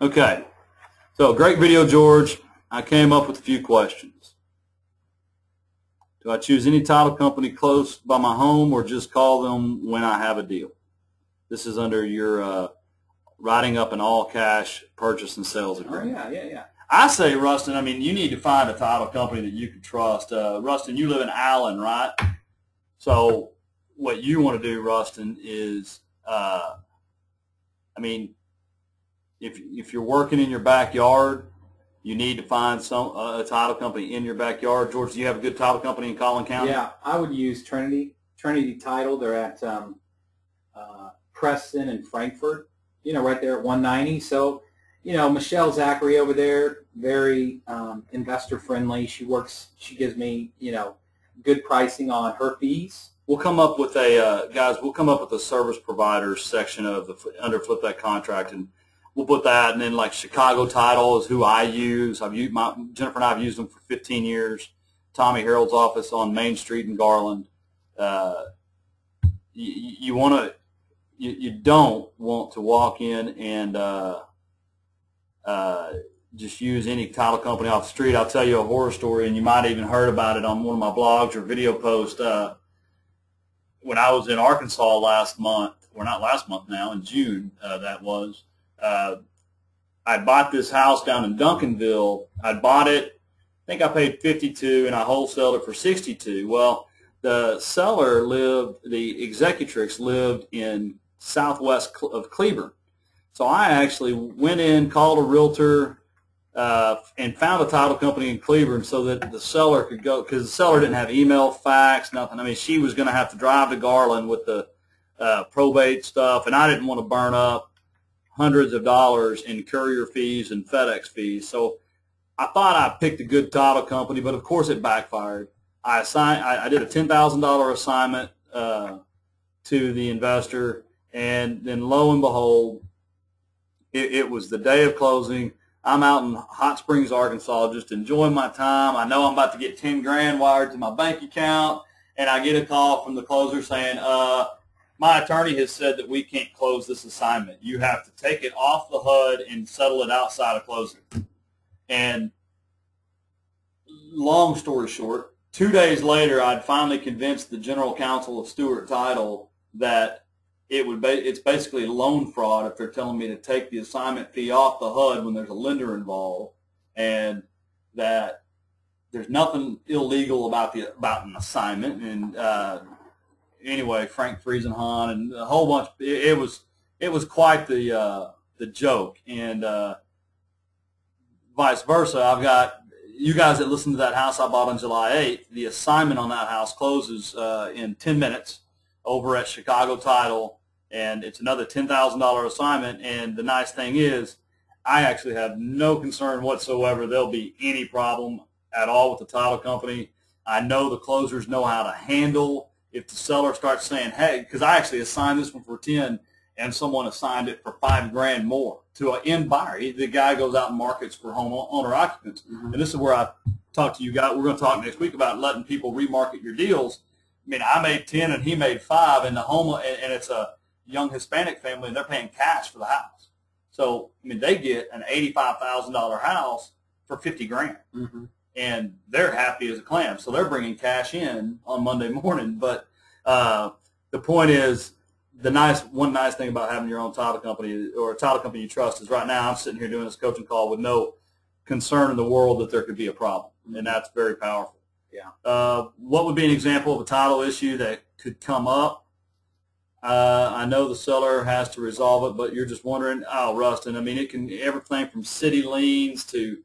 Okay, so great video, George. I came up with a few questions. Do I choose any title company close by my home or just call them when I have a deal? This is under your writing up an all-cash purchase and sales agreement. Oh, yeah. I say, Rustin, I mean, you need to find a title company that you can trust. Rustin, you live in Allen, right? So what you want to do, Rustin, is, I mean, if you're working in your backyard, you need to find a title company in your backyard. George, do you have a good title company in Collin County? Yeah, I would use Trinity Title. They're at Preston and Frankfort, you know, right there at 190. So, you know, Michelle Zachary over there, very investor friendly. She gives me, you know, good pricing on her fees. We'll come up with a guys. We'll come up with a service providers section of under Flip That Contract, and we'll put that, and then like Chicago Title is who I use. Jennifer and I have used them for 15 years. Tommy Harold's office on Main Street in Garland. You don't want to walk in and just use any title company off the street. I'll tell you a horror story, and you might have even heard about it on one of my blogs or video posts. When I was in Arkansas last month, or not last month now, in June, that was, I bought this house down in Duncanville. I bought it, I think I paid $52, and I wholesaled it for $62. Well, the seller the executrix lived in southwest of Cleburne. So I actually went in, called a realtor, and found a title company in Cleburne so that the seller could go, because the seller didn't have email, fax, nothing. I mean, she was going to have to drive to Garland with the probate stuff, and I didn't want to burn up hundreds of dollars in courier fees and FedEx fees. So I thought I picked a good title company, but of course it backfired. I did a $10,000 assignment to the investor, and then lo and behold, it was the day of closing. I'm out in Hot Springs, Arkansas, just enjoying my time. I know I'm about to get 10 grand wired to my bank account, and I get a call from the closer saying, my attorney has said that we can't close this assignment. You have to take it off the HUD and settle it outside of closing. And long story short, 2 days later, I'd finally convinced the general counsel of Stewart Title that it's basically loan fraud if they're telling me to take the assignment fee off the HUD when there's a lender involved, and that there's nothing illegal about an assignment. And anyway, Frank Friesenhahn and a whole bunch. It was quite the joke, and vice versa. I've got you guys that listen to that house I bought on July 8th. The assignment on that house closes in 10 minutes over at Chicago Title. And it's another $10,000 assignment. And the nice thing is, I actually have no concern whatsoever there'll be any problem at all with the title company. I know the closers know how to handle if the seller starts saying, hey, because I actually assigned this one for 10 and someone assigned it for $5 grand more to an end buyer. The guy goes out and markets for owner occupants. Mm-hmm. And this is where I talk to you guys. We're going to talk next week about letting people remarket your deals. I mean, I made 10 and he made 5, and and it's a young Hispanic family, and they're paying cash for the house. So, I mean, they get an $85,000 house for 50 grand, mm-hmm. and they're happy as a clam. So they're bringing cash in on Monday morning. But the point is, one nice thing about having your own title company or a title company you trust is right now I'm sitting here doing this coaching call with no concern in the world that there could be a problem, and that's very powerful. Yeah. What would be an example of a title issue that could come up? I know the seller has to resolve it, but you're just wondering, Rustin, I mean, it can everything from city liens to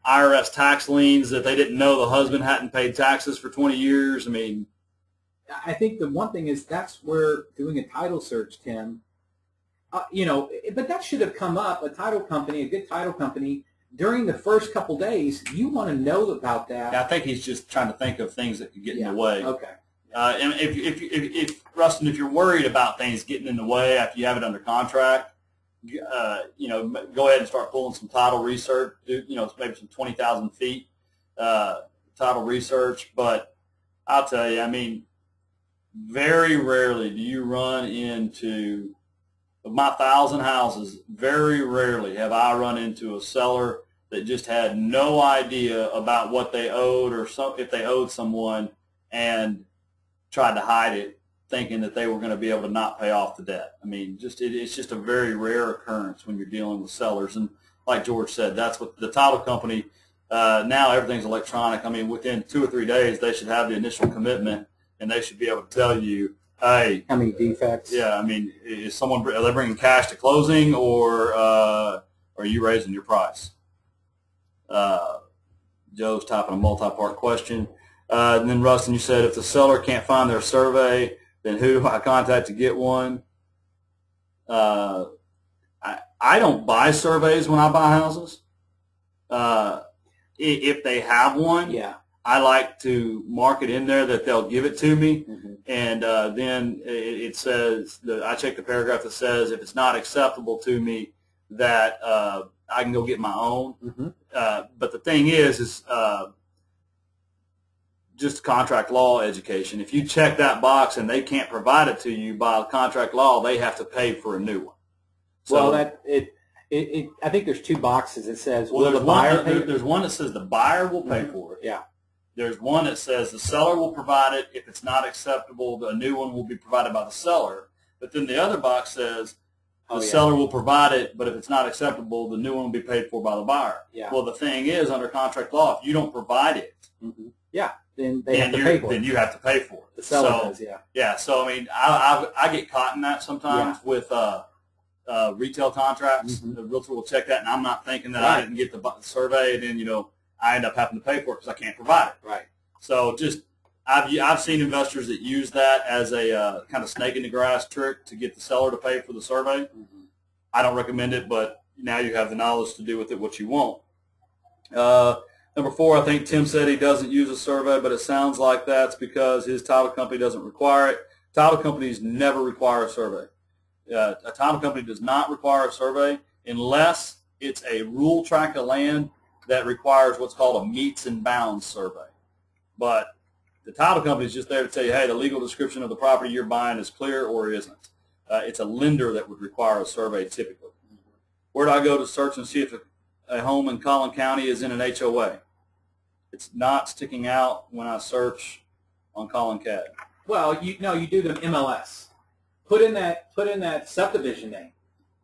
IRS tax liens that they didn't know the husband hadn't paid taxes for 20 years. I mean, I think the one thing is that's where doing a title search, Tim, but that should have come up. A title company, a good title company, during the first couple days, you want to know about that. I think he's just trying to think of things that could get in the way. Okay. And if Rustin, if you're worried about things getting in the way after you have it under contract, go ahead and start pulling some title research. Do maybe some 20,000 feet title research. But I'll tell you, I mean, very rarely do you run into, of my 1,000 houses, very rarely have I run into a seller that just had no idea about what they owed or if they owed someone and tried to hide it, thinking that they were going to be able to not pay off the debt. I mean, it's just a very rare occurrence when you're dealing with sellers. And like George said, that's what the title company, now everything's electronic. I mean, within 2 or 3 days, they should have the initial commitment, and they should be able to tell you, hey. How many defects? Yeah, I mean, are they bringing cash to closing, or are you raising your price? Joe's typing a multi-part question. And then, Rustin, you said if the seller can't find their survey, then who do I contact to get one? I don't buy surveys when I buy houses. If they have one, yeah, I like to mark it in there that they'll give it to me. Mm-hmm. And then it says, I check the paragraph that says if it's not acceptable to me, that I can go get my own. Mm-hmm. But the thing is just contract law education. If you check that box and they can't provide it to you by contract law, they have to pay for a new one. So, Well, I think there's two boxes. It says, well, will the buyer pay? there's one that says the buyer will pay for it. Yeah. There's one that says the seller will provide it. If it's not acceptable, a new one will be provided by the seller. But then the other box says the seller will provide it, but if it's not acceptable, the new one will be paid for by the buyer. Yeah. Well, the thing is, under contract law, if you don't provide it, yeah, then they have to pay for it. Then you have to pay for it. The seller does, yeah. Yeah, so I mean, I get caught in that sometimes with retail contracts. The realtor will check that, and I'm not thinking that I didn't get the survey, and then I end up having to pay for it because I can't provide it. Right. So just I've seen investors that use that as a kind of snake in the grass trick to get the seller to pay for the survey. I don't recommend it, but now you have the knowledge to do with it what you want. Number 4, I think Tim said he doesn't use a survey, but it sounds like that's because his title company doesn't require it. Title companies never require a survey. A title company does not require a survey unless it's a rural tract of land that requires what's called a meets and bounds survey. But the title company is just there to tell you, hey, the legal description of the property you're buying is clear or isn't. It's a lender that would require a survey typically. Where do I go to search and see if a home in Collin County is in an HOA? It's not sticking out when I search on Collin CAD. Well, you do them MLS. Put in that subdivision name,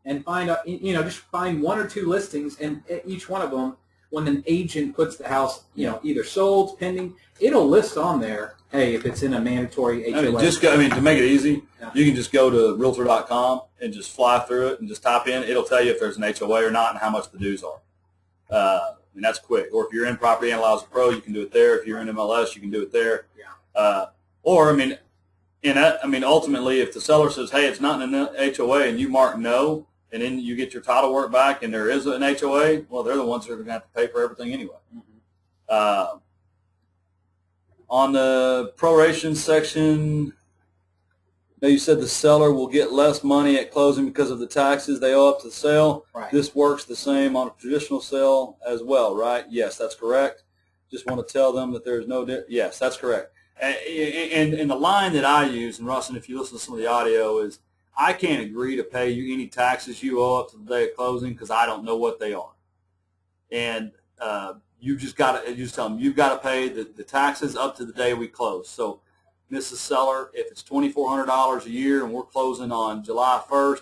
and find out. Just find 1 or 2 listings, and each one of them, when an agent puts the house, either sold, pending, it'll list on there. Hey, if it's in a mandatory HOA. To make it easy, you can just go to Realtor.com and just fly through it and just type in. It'll tell you if there's an HOA or not and how much the dues are. And that's quick. Or if you're in Property Analyzer Pro, you can do it there. If you're in MLS, you can do it there. Yeah. Ultimately, if the seller says, hey, it's not in an HOA, and you mark no, and then you get your title work back and there is an HOA, well, they're the ones that are going to have to pay for everything anyway. On the proration section, you said the seller will get less money at closing because of the taxes they owe up to the sale. Right. This works the same on a traditional sale as well, right? Yes, that's correct. Just want to tell them that there's no yes, that's correct. And the line that I use, and Rustin, if you listen to some of the audio, is I can't agree to pay you any taxes you owe up to the day of closing because I don't know what they are. And you just tell them you've got to pay the taxes up to the day we close. So, Mrs. Seller, if it's $2,400 a year and we're closing on July 1st,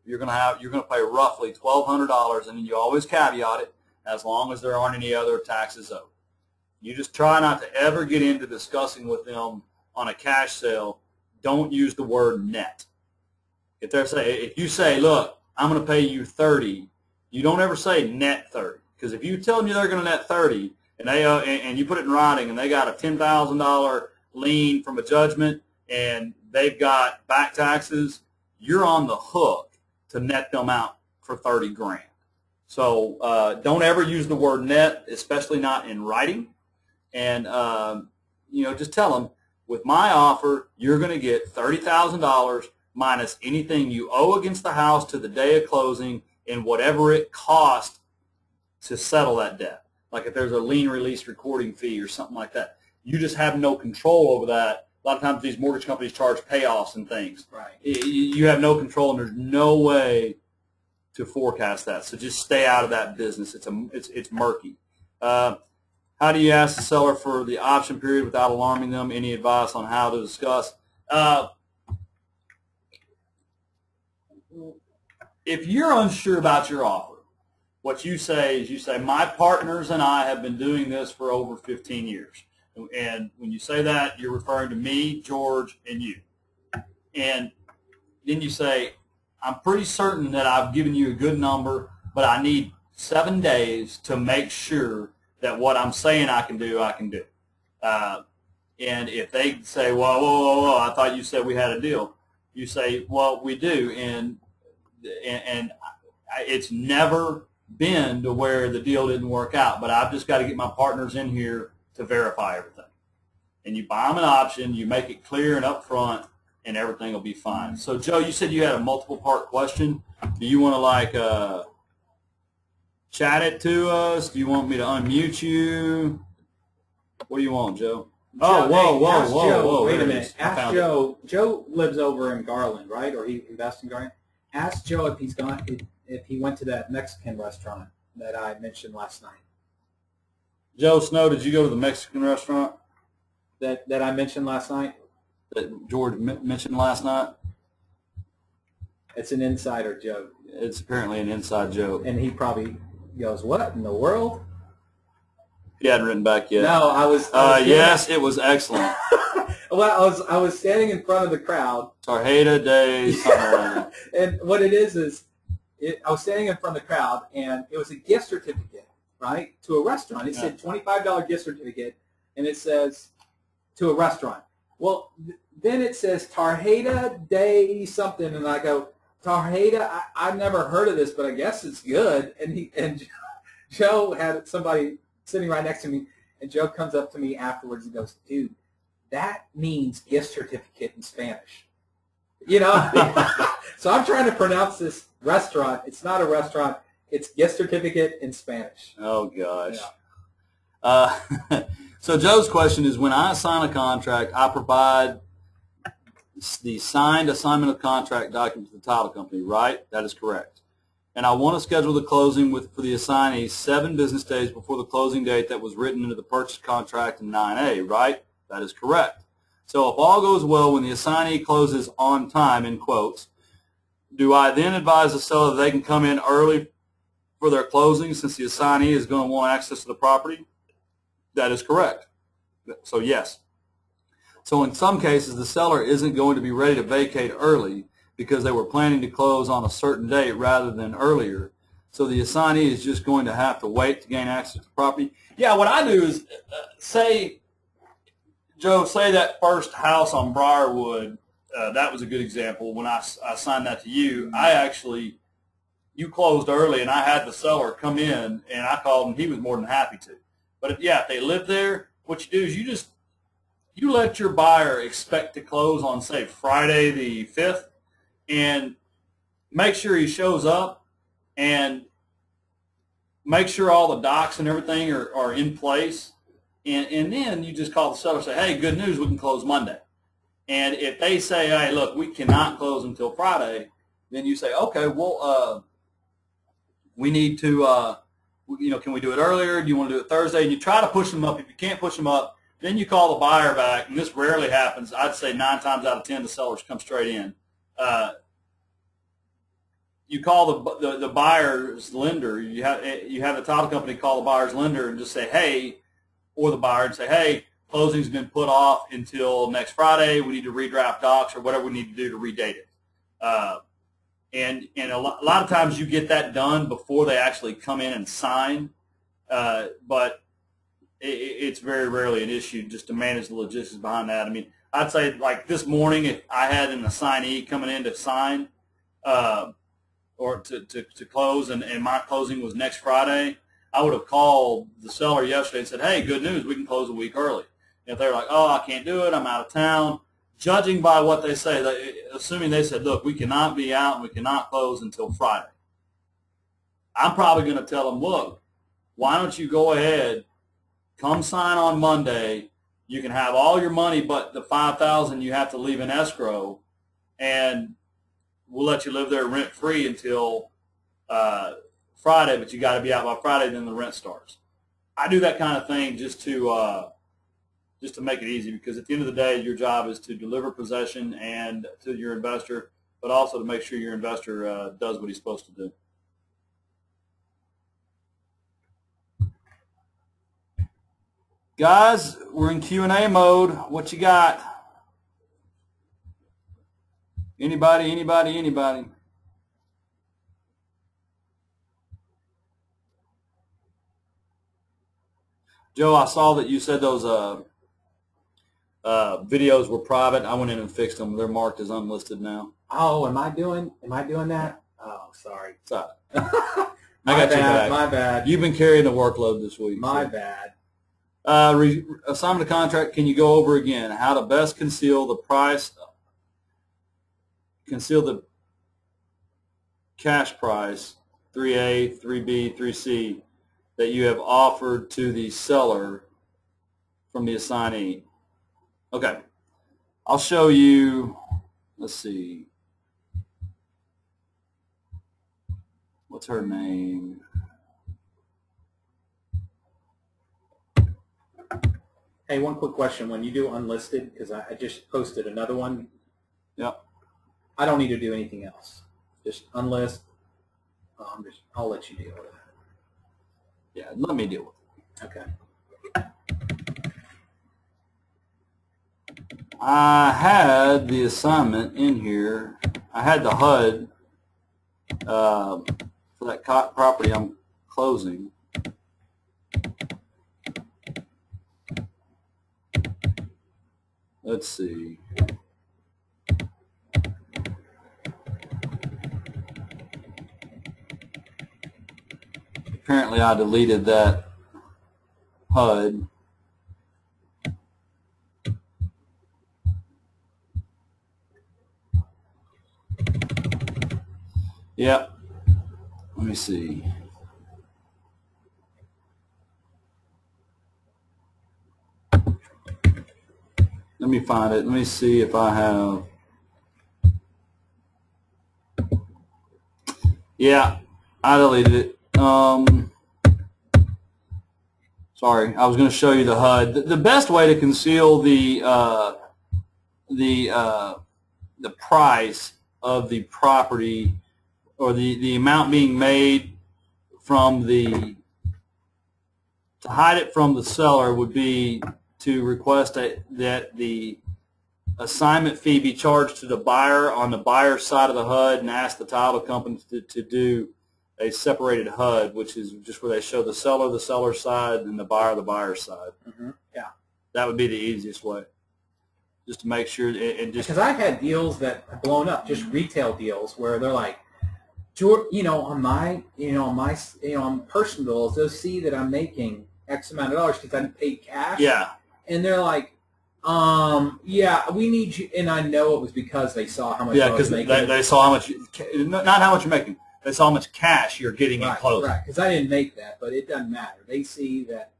you're going to pay roughly $1,200, and then you always caveat it as long as there aren't any other taxes owed. You just try not to ever get into discussing with them on a cash sale. Don't use the word net. If you say, look, I'm going to pay you $30, you don't ever say net $30, because if you tell them they're going to net $30 and you put it in writing and they got a $10,000 lien from a judgment and they've got back taxes, you're on the hook to net them out for $30,000. So don't ever use the word net, especially not in writing. And just tell them, with my offer, you're going to get $30,000 minus anything you owe against the house to the day of closing and whatever it cost to settle that debt. Like if there's a lien release recording fee or something like that. You just have no control over that. A lot of times these mortgage companies charge payoffs and things. Right. You have no control, and there's no way to forecast that. So just stay out of that business. It's murky. How do you ask the seller for the option period without alarming them? Any advice on how to discuss? If you're unsure about your offer, what you say is my partners and I have been doing this for over 15 years. And when you say that, you're referring to me, George, and you. And then you say, I'm pretty certain that I've given you a good number, but I need 7 days to make sure that what I'm saying I can do, I can do. And if they say, whoa, I thought you said we had a deal. You say, well, we do. And it's never been to where the deal didn't work out, but I've just got to get my partners in here to verify everything. And you buy them an option, you make it clear and upfront, and everything will be fine. So, Joe, you said you had a multiple-part question. Do you want to chat it to us? Do you want me to unmute you? What do you want, Joe? Oh, Ask Joe, wait a there it minute. is. I Ask found Joe. Joe lives over in Garland, right? Or he invests in Garland. Ask Joe if if he went to that Mexican restaurant that I mentioned last night. Joe Snow, did you go to the Mexican restaurant That I mentioned last night? that George mentioned last night? It's an insider joke. It's apparently an inside joke. And he probably goes, "What in the world?" He hadn't written back yet. No, I was yes, it was excellent. Well, I was standing in front of the crowd. Tarjeta Day, something like that. And what it is I was standing in front of the crowd, and it was a gift certificate, right, to a restaurant. It said $25 gift certificate, and it says to a restaurant. Well, then it says Tarjeta Day something, and I go, Tarjeta, I've never heard of this, but I guess it's good. And Joe had somebody sitting right next to me, and Joe comes up to me afterwards and goes, "Dude, that means gift certificate in Spanish." You know? So I'm trying to pronounce this restaurant. It's not a restaurant. It's gift certificate in Spanish. Oh, gosh. Yeah. So Joe's question is, when I sign a contract, I provide the signed assignment of contract document to the title company, right? That is correct. And I want to schedule the closing for the assignee 7 business days before the closing date that was written into the purchase contract in 9A, right? That is correct. So if all goes well, when the assignee closes on time, in quotes, do I then advise the seller that they can come in early for their closing since the assignee is going to want access to the property? That is correct. So yes. So in some cases, the seller isn't going to be ready to vacate early because they were planning to close on a certain date rather than earlier. So the assignee is just going to have to wait to gain access to the property. Yeah, what I do is say, Joe, say that first house on Briarwood, that was a good example. When I signed that to you, you closed early, and I had the seller come in, and I called him. He was more than happy to. But if they live there, what you do is you let your buyer expect to close on, say, Friday the 5th, and make sure he shows up and make sure all the docs and everything are in place. And then you just call the seller and say, "Hey, good news, we can close Monday." And if they say, "Hey, look, we cannot close until Friday," then you say, "Okay, well, we need to, can we do it earlier? Do you want to do it Thursday?" And you try to push them up. If you can't push them up, then you call the buyer back, and this rarely happens. I'd say 9 times out of 10 the sellers come straight in. You call the buyer's lender. You have the title company call the buyer's lender and just say, "Hey," or the buyer, and say, "Hey, closing's been put off until next Friday. We need to redraft docs or whatever we need to do to redate it." And a lot of times you get that done before they actually come in and sign, but it's very rarely an issue just to manage the logistics behind that. I mean, I'd say like this morning, if I had an assignee coming in to sign or to close, and my closing was next Friday, I would have called the seller yesterday and said, "Hey, good news, we can close a week early." And if they're like, "Oh, I can't do it, I'm out of town," judging by what they say, assuming they said, "Look, we cannot be out and we cannot close until Friday," I'm probably going to tell them, "Look, why don't you go ahead, come sign on Monday. You can have all your money but the $5,000 you have to leave in escrow, and we'll let you live there rent-free until Friday, but you got to be out by Friday, then the rent starts." I do that kind of thing just to make it easy, because at the end of the day, your job is to deliver possession and to your investor, but also to make sure your investor does what he's supposed to do. Guys, we're in Q&A mode. What you got? Anybody? Joe, I saw that you said those videos were private. I went in and fixed them. They're marked as unlisted now. Oh, am I doing that? Oh, sorry. Sorry. My I got your back. My bad. You've been carrying the workload this week. My bad. Assignment of contract, can you go over again how to best conceal the cash price 3A, 3B, 3C that you have offered to the seller from the assignee. Okay. I'll show you, let's see. What's her name? Hey, one quick question. When you do unlisted, because I just posted another one. Yep. I don't need to do anything else. Just unlist. I'll let you deal with it. Yeah, let me deal with it. Okay. I had the assignment in here. I had the HUD for that property I'm closing. Let's see. Apparently I deleted that HUD. Yep. Let me see. Let me find it. Let me see if I have. Yeah, I deleted it. Sorry, I was going to show you the HUD. The best way to conceal the price of the property or the amount being made from to hide it from the seller would be to request that the assignment fee be charged to the buyer on the buyer's side of the HUD and ask the title company to do a separated HUD, which is just where they show the seller's side, and the buyer's side. Mm-hmm. Yeah. That would be the easiest way, just to make sure. And just because I've had deals that have blown up, just retail deals where they're like, on personal bills, they'll see that I'm making X amount of dollars because I paid cash. Yeah. And they're like, yeah, we need you. And I know it was because they saw how much I was making. They saw how much, not how much you're making. They saw how much cash you're getting in closing. Right, because I didn't make that, but it doesn't matter. They see that,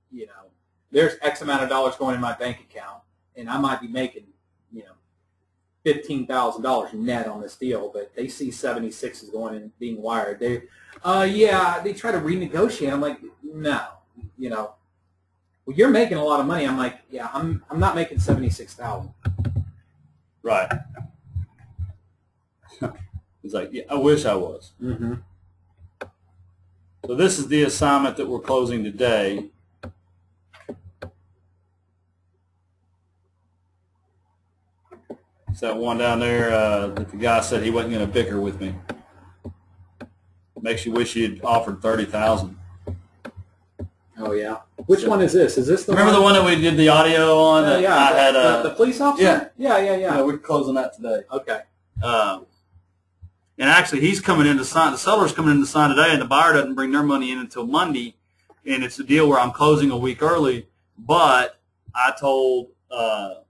there's X amount of dollars going in my bank account, and I might be making, $15,000 net on this deal, but they see 76 is going and being wired. They try to renegotiate. I'm like, no, well, you're making a lot of money. I'm like, yeah, I'm not making 76,000. Right. It's like, yeah, I wish I was. Mm-hmm. So this is the assignment that we're closing today. It's that one down there that the guy said he wasn't going to bicker with me. Makes you wish you'd offered $30,000. Oh yeah. Which one is this? Is this the Remember the one that we did the audio on? Yeah. I had the police officer. Yeah. Yeah. We're closing that today. Okay. And actually, he's coming in to sign. The seller's coming in to sign today, and the buyer doesn't bring their money in until Monday. And it's a deal where I'm closing a week early. But I told the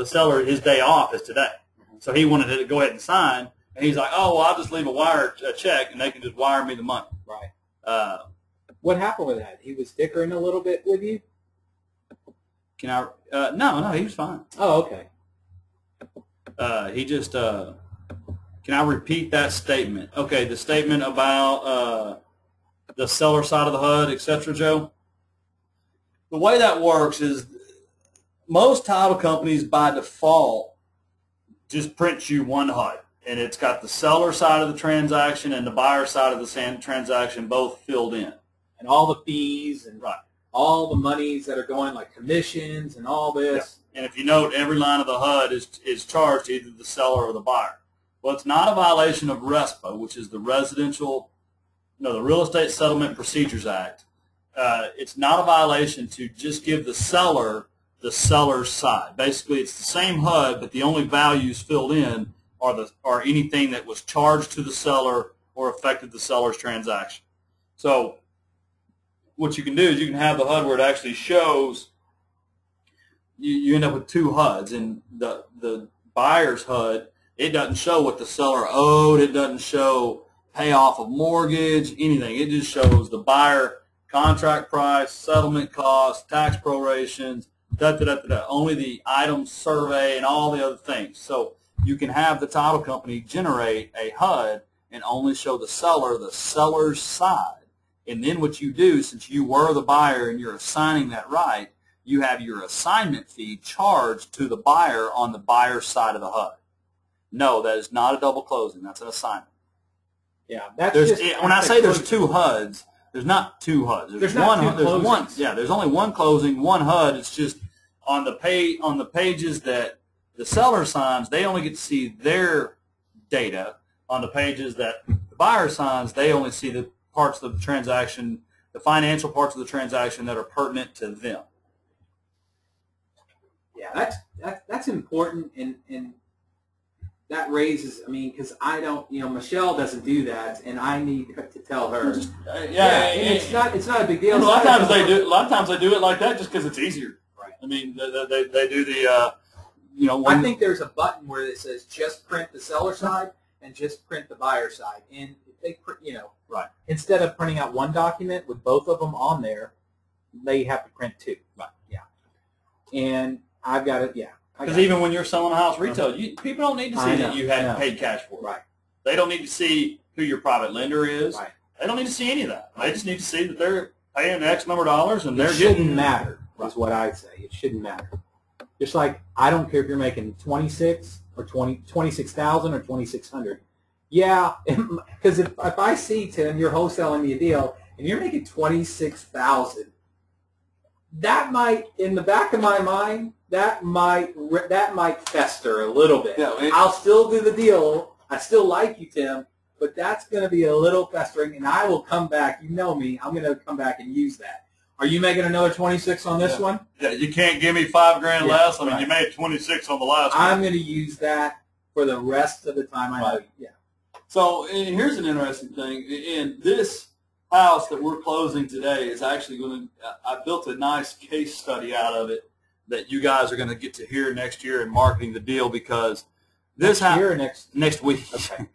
seller his day off is today, so he wanted to go ahead and sign. And he's like, "Oh, well, I'll just leave a check, and they can just wire me the money." Right. What happened with that? He was dickering a little bit with you? Can I? No, he was fine. Oh, okay. He just. Can I repeat that statement? Okay, the statement about the seller side of the HUD, etc., Joe? The way that works is most title companies by default just print you one HUD, and it's got the seller side of the transaction and the buyer side of the transaction both filled in. And all the fees and right. All the monies that are going, like commissions and all this. Yeah. And if you note, every line of the HUD is charged to either the seller or the buyer. Well, it's not a violation of RESPA, which is the the Real Estate Settlement Procedures Act. It's not a violation to just give the seller's side. Basically, it's the same HUD, but the only values filled in are anything that was charged to the seller or affected the seller's transaction. So what you can do is you can have the HUD where it actually shows. You end up with two HUDs, and the buyer's HUD. It doesn't show what the seller owed. It doesn't show payoff of mortgage, anything. It just shows the buyer contract price, settlement costs, tax prorations, only the item survey and all the other things. So you can have the title company generate a HUD and only show the seller's side. And then what you do, since you were the buyer and you're assigning that right, you have your assignment fee charged to the buyer on the buyer's side of the HUD. No, that is not a double closing. That's an assignment. Yeah, that's when I say there's two HUDs, there's not two HUDs. There's not one. two There's one. closings. Yeah, there's only one closing, one HUD. It's just on the pages that the seller signs, they only get to see their data. On the pages that the buyer signs, they only see the parts of the transaction, the financial parts of the transaction that are pertinent to them. Yeah, that's important, and that raises, I mean, because I don't, Michelle doesn't do that, and I need to tell her. And it's not a big deal. A lot of times they do. A lot of times they do it like that just because it's easier. Right. I mean, they do the, I think there's a button where it says just print the seller side and just print the buyer side, and if they print, right. Instead of printing out one document with both of them on there, they have to print two. Right. Yeah. And I've got it. Yeah. Because even when you're selling a house retail, people don't need to see that you had paid cash for it. Right. They don't need to see who your private lender is. Right. They don't need to see any of that. They just need to see that they're paying X number of dollars and It they're shouldn't getting. matter, is what I say. It shouldn't matter. Just like I don't care if you're making 26 or 26,000 or 2,600. Yeah, because if I see, Tim, you're wholesaling me a deal and you're making 26,000, that might, in the back of my mind, that might fester a little bit. Yeah, I'll still do the deal. I still like you, Tim, but that's going to be a little festering, and I will come back. You know me. I'm going to come back and use that. Are you making another 26 on this one? Yeah, you can't give me $5,000 less. I mean, right. you made 26 on the last one. I'm going to use that for the rest of the time I know you. Yeah. So and here's an interesting thing. In this house that we're closing today is actually going to, I built a nice case study out of it that you guys are going to get to hear next year in marketing the deal, because this house, next week. Okay.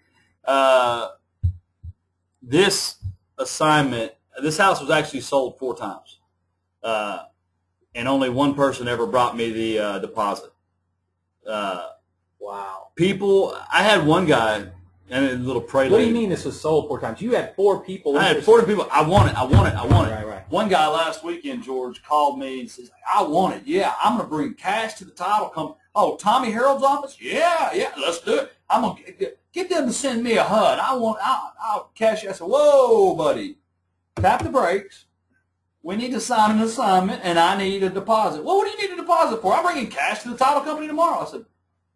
This assignment, this house was actually sold 4 times. And only one person ever brought me the deposit. Wow. People, I had one guy, and a little prelude. What do you mean this was sold 4 times? You had 4 people. I had 40 people. I want it. Right. One guy last weekend, George, called me and says, I want it. Yeah, I'm going to bring cash to the title company. Oh, Tommy Harold's office? Yeah, let's do it. I'm going to get them to send me a HUD. I'll cash it. I said, whoa, buddy. Tap the brakes. We need to sign an assignment, and I need a deposit. Well, what do you need a deposit for? I'm bringing cash to the title company tomorrow. I said,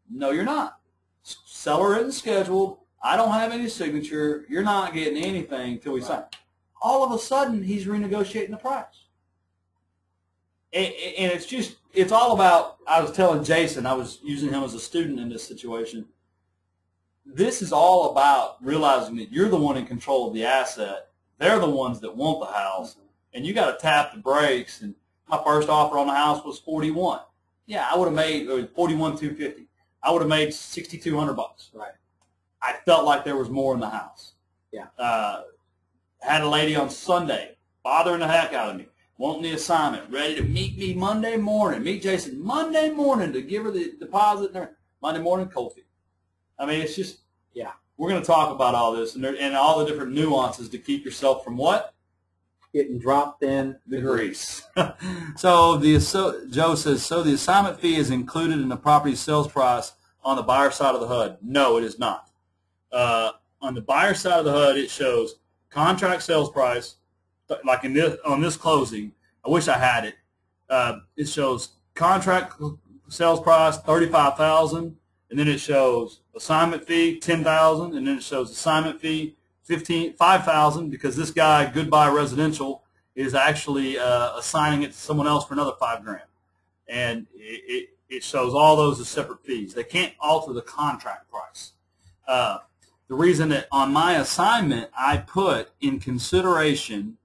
no, you're not. Seller isn't scheduled. I don't have any signature. You're not getting anything until we sign. All of a sudden, he's renegotiating the price. And it's all about, I was telling Jason, I was using him as a student in this situation. This is all about realizing that you're the one in control of the asset. They're the ones that want the house. And you got to tap the brakes. And my first offer on the house was 41. Yeah, I would have made 41,250. I would have made $6,200. Right. I felt like there was more in the house. Yeah. Had a lady on Sunday bothering the heck out of me, wanting the assignment, ready to meet me Monday morning, meet Jason Monday morning to give her the deposit. Monday morning, cold feet. I mean, it's just, yeah. We're going to talk about all this and all the different nuances to keep yourself from what? Getting dropped in the grease. So Joe says, so the assignment fee is included in the property sales price on the buyer side of the HUD. No, it is not. On the buyer side of the HUD, it shows contract sales price, like on this closing. I wish I had it. It shows contract sales price $35,000, and then it shows assignment fee $10,000, and then it shows assignment fee $5,000 because this guy, Goodbye Residential, is actually assigning it to someone else for another $5,000, and it shows all those as separate fees. They can't alter the contract price. The reason that on my assignment I put in consideration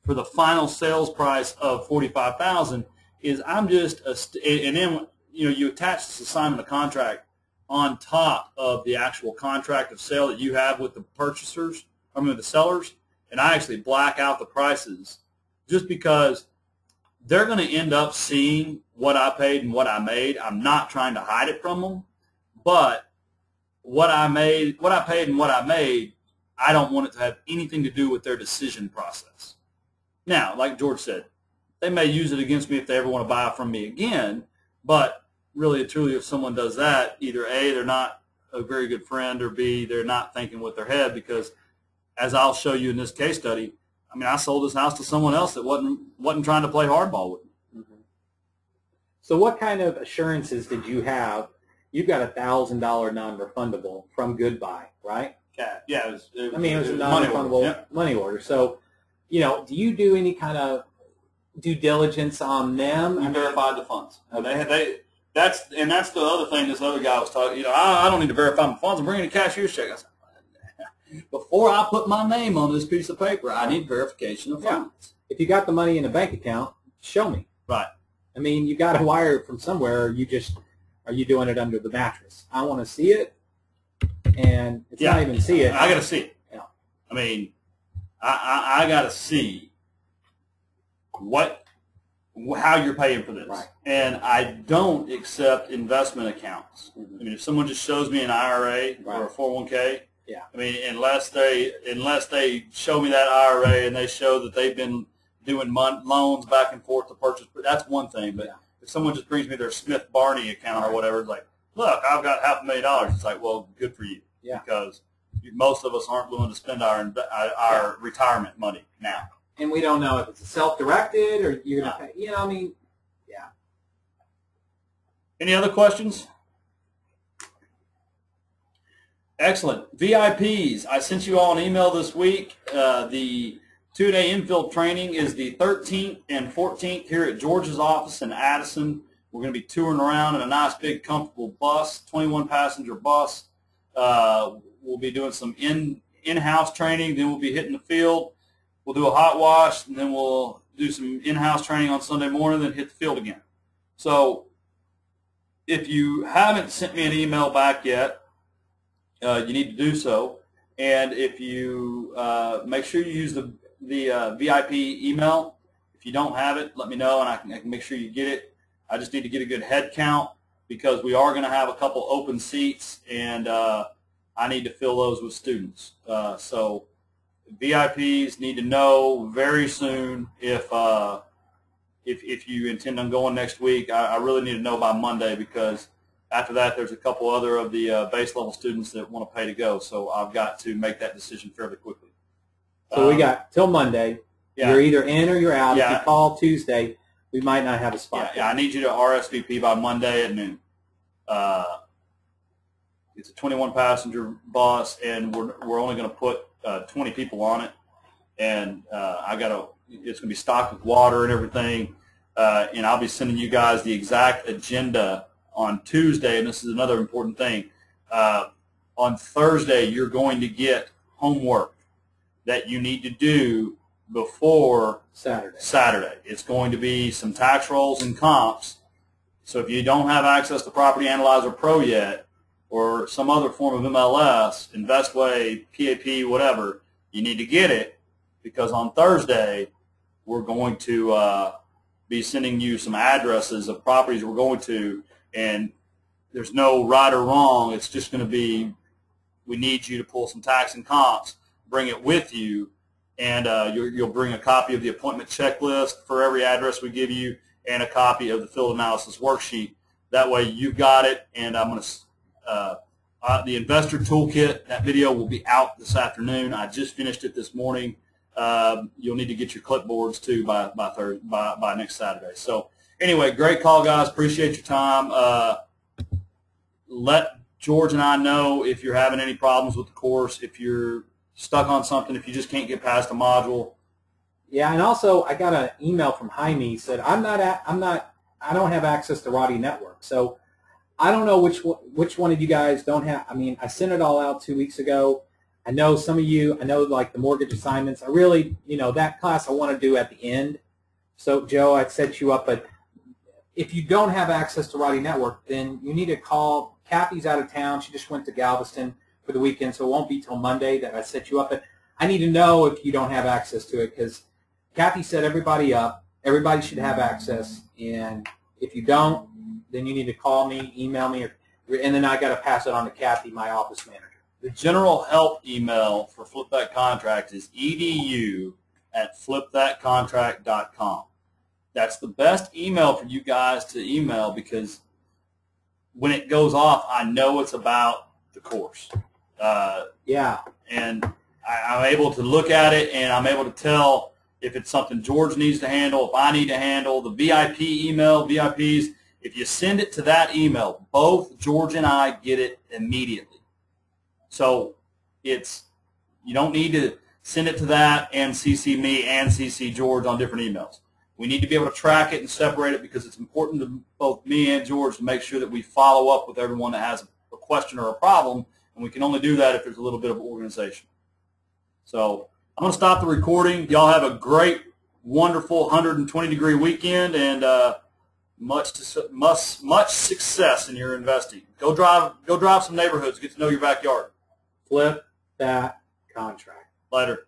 for the final sales price of $45,000 is I'm just and then you attach this assignment of contract on top of the actual contract of sale that you have with the purchasers the sellers, and I actually black out the prices just because they're going to end up seeing what I paid and what I made. I'm not trying to hide it from them, but what I paid and what I made, I don't want it to have anything to do with their decision process. Now, like George said, they may use it against me if they ever want to buy from me again, but really and truly, if someone does that, either A, they're not a very good friend, or B, they're not thinking with their head, because as I'll show you in this case study, I mean, I sold this house to someone else that wasn't trying to play hardball with me. Mm-hmm. So what kind of assurances did you have? You've got a $1,000 non-refundable from Goodbuy, right? Yeah, it was a non-refundable money order. So, do you do any kind of due diligence on them? We verified the funds. That's the other thing this other guy was talking. I don't need to verify my funds. I'm bringing a cashier's check. I said, before I put my name on this piece of paper, I need verification of funds. If you got the money in a bank account, show me. Right. I mean, you got to wire it from somewhere. Or are you doing it under the mattress? I want to see it, and it's not even see it. I got to see it. Yeah. I mean, I got to see how you're paying for this. Right. And I don't accept investment accounts. Mm-hmm. I mean, if someone just shows me an IRA or a 401k, I mean, unless they show me that IRA and they show that they've been doing loans back and forth to purchase, but that's one thing. But if someone just brings me their Smith Barney account or whatever, it's like, look, I've got $500,000. It's like, well, good for you. Yeah. Because most of us aren't willing to spend our retirement money now. And we don't know if it's a self-directed or you're going to pay, I mean, yeah. Any other questions? Excellent. VIPs, I sent you all an email this week. The 2-day infield training is the 13th and 14th here at George's office in Addison. We're going to be touring around in a nice, big, comfortable bus, 21-passenger bus. We'll be doing some in-house training. Then we'll be hitting the field. We'll do a hot wash, and then we'll do some in-house training on Sunday morning, then hit the field again. So if you haven't sent me an email back yet, you need to do so. And if you make sure you use the VIP email. If you don't have it, let me know, and I can make sure you get it. I just need to get a good head count because we are going to have a couple open seats, and I need to fill those with students. So VIPs need to know very soon if you intend on going next week. I really need to know by Monday because after that there's a couple other of the base level students that want to pay to go. So I've got to make that decision fairly quickly. So we got till Monday. Yeah. You're either in or you're out. Yeah. If you call Tuesday, we might not have a spot. Yeah, I need you to RSVP by Monday at noon. It's a 21-passenger bus, and we're only going to put 20 people on it, and it's going to be stocked with water and everything, and I'll be sending you guys the exact agenda on Tuesday, and this is another important thing. On Thursday, you're going to get homework that you need to do before Saturday. It's going to be some tax rolls and comps, so if you don't have access to Property Analyzer Pro yet, or some other form of MLS, Investway, PAP, whatever, you need to get it because on Thursday we're going to be sending you some addresses of properties we're going to, and there's no right or wrong. It's just going to be we need you to pull some tax and comps, bring it with you, and you'll bring a copy of the appointment checklist for every address we give you and a copy of the field analysis worksheet. That way you've got it, and I'm going to the investor toolkit, that video will be out this afternoon. I just finished it this morning. You'll need to get your clipboards too by next Saturday. So anyway, great call, guys. Appreciate your time. Let George and I know if you're having any problems with the course, if you're stuck on something, if you just can't get past a module. Yeah, and also I got an email from Jaime. He said I don't have access to Roddy Network, so I don't know which one of you guys don't have. I mean, I sent it all out 2 weeks ago. I know some of you, like the mortgage assignments. I really, that class I want to do at the end. So, Joe, I'd set you up. But if you don't have access to Roddy Network, then you need to call. Kathy's out of town. She just went to Galveston for the weekend, so it won't be till Monday that I set you up. But I need to know if you don't have access to it, because Kathy set everybody up. Everybody should have access, and if you don't, then you need to call me, email me, and then I got to pass it on to Kathy, my office manager. The general help email for Flip That Contract is edu@flipthatcontract.com. That's the best email for you guys to email, because when it goes off, I know it's about the course. Yeah. And I'm able to look at it, and I'm able to tell if it's something George needs to handle, if I need to handle. The VIP email, VIPs, if you send it to that email, both George and I get it immediately. So you don't need to send it to that and CC me and CC George on different emails. We need to be able to track it and separate it, because it's important to both me and George to make sure that we follow up with everyone that has a question or a problem, and we can only do that if there's a little bit of organization. So I'm going to stop the recording. Y'all have a great, wonderful 120-degree weekend, and much success in your investing. Go drive some neighborhoods. Get to know your backyard. Flip That Contract. Later.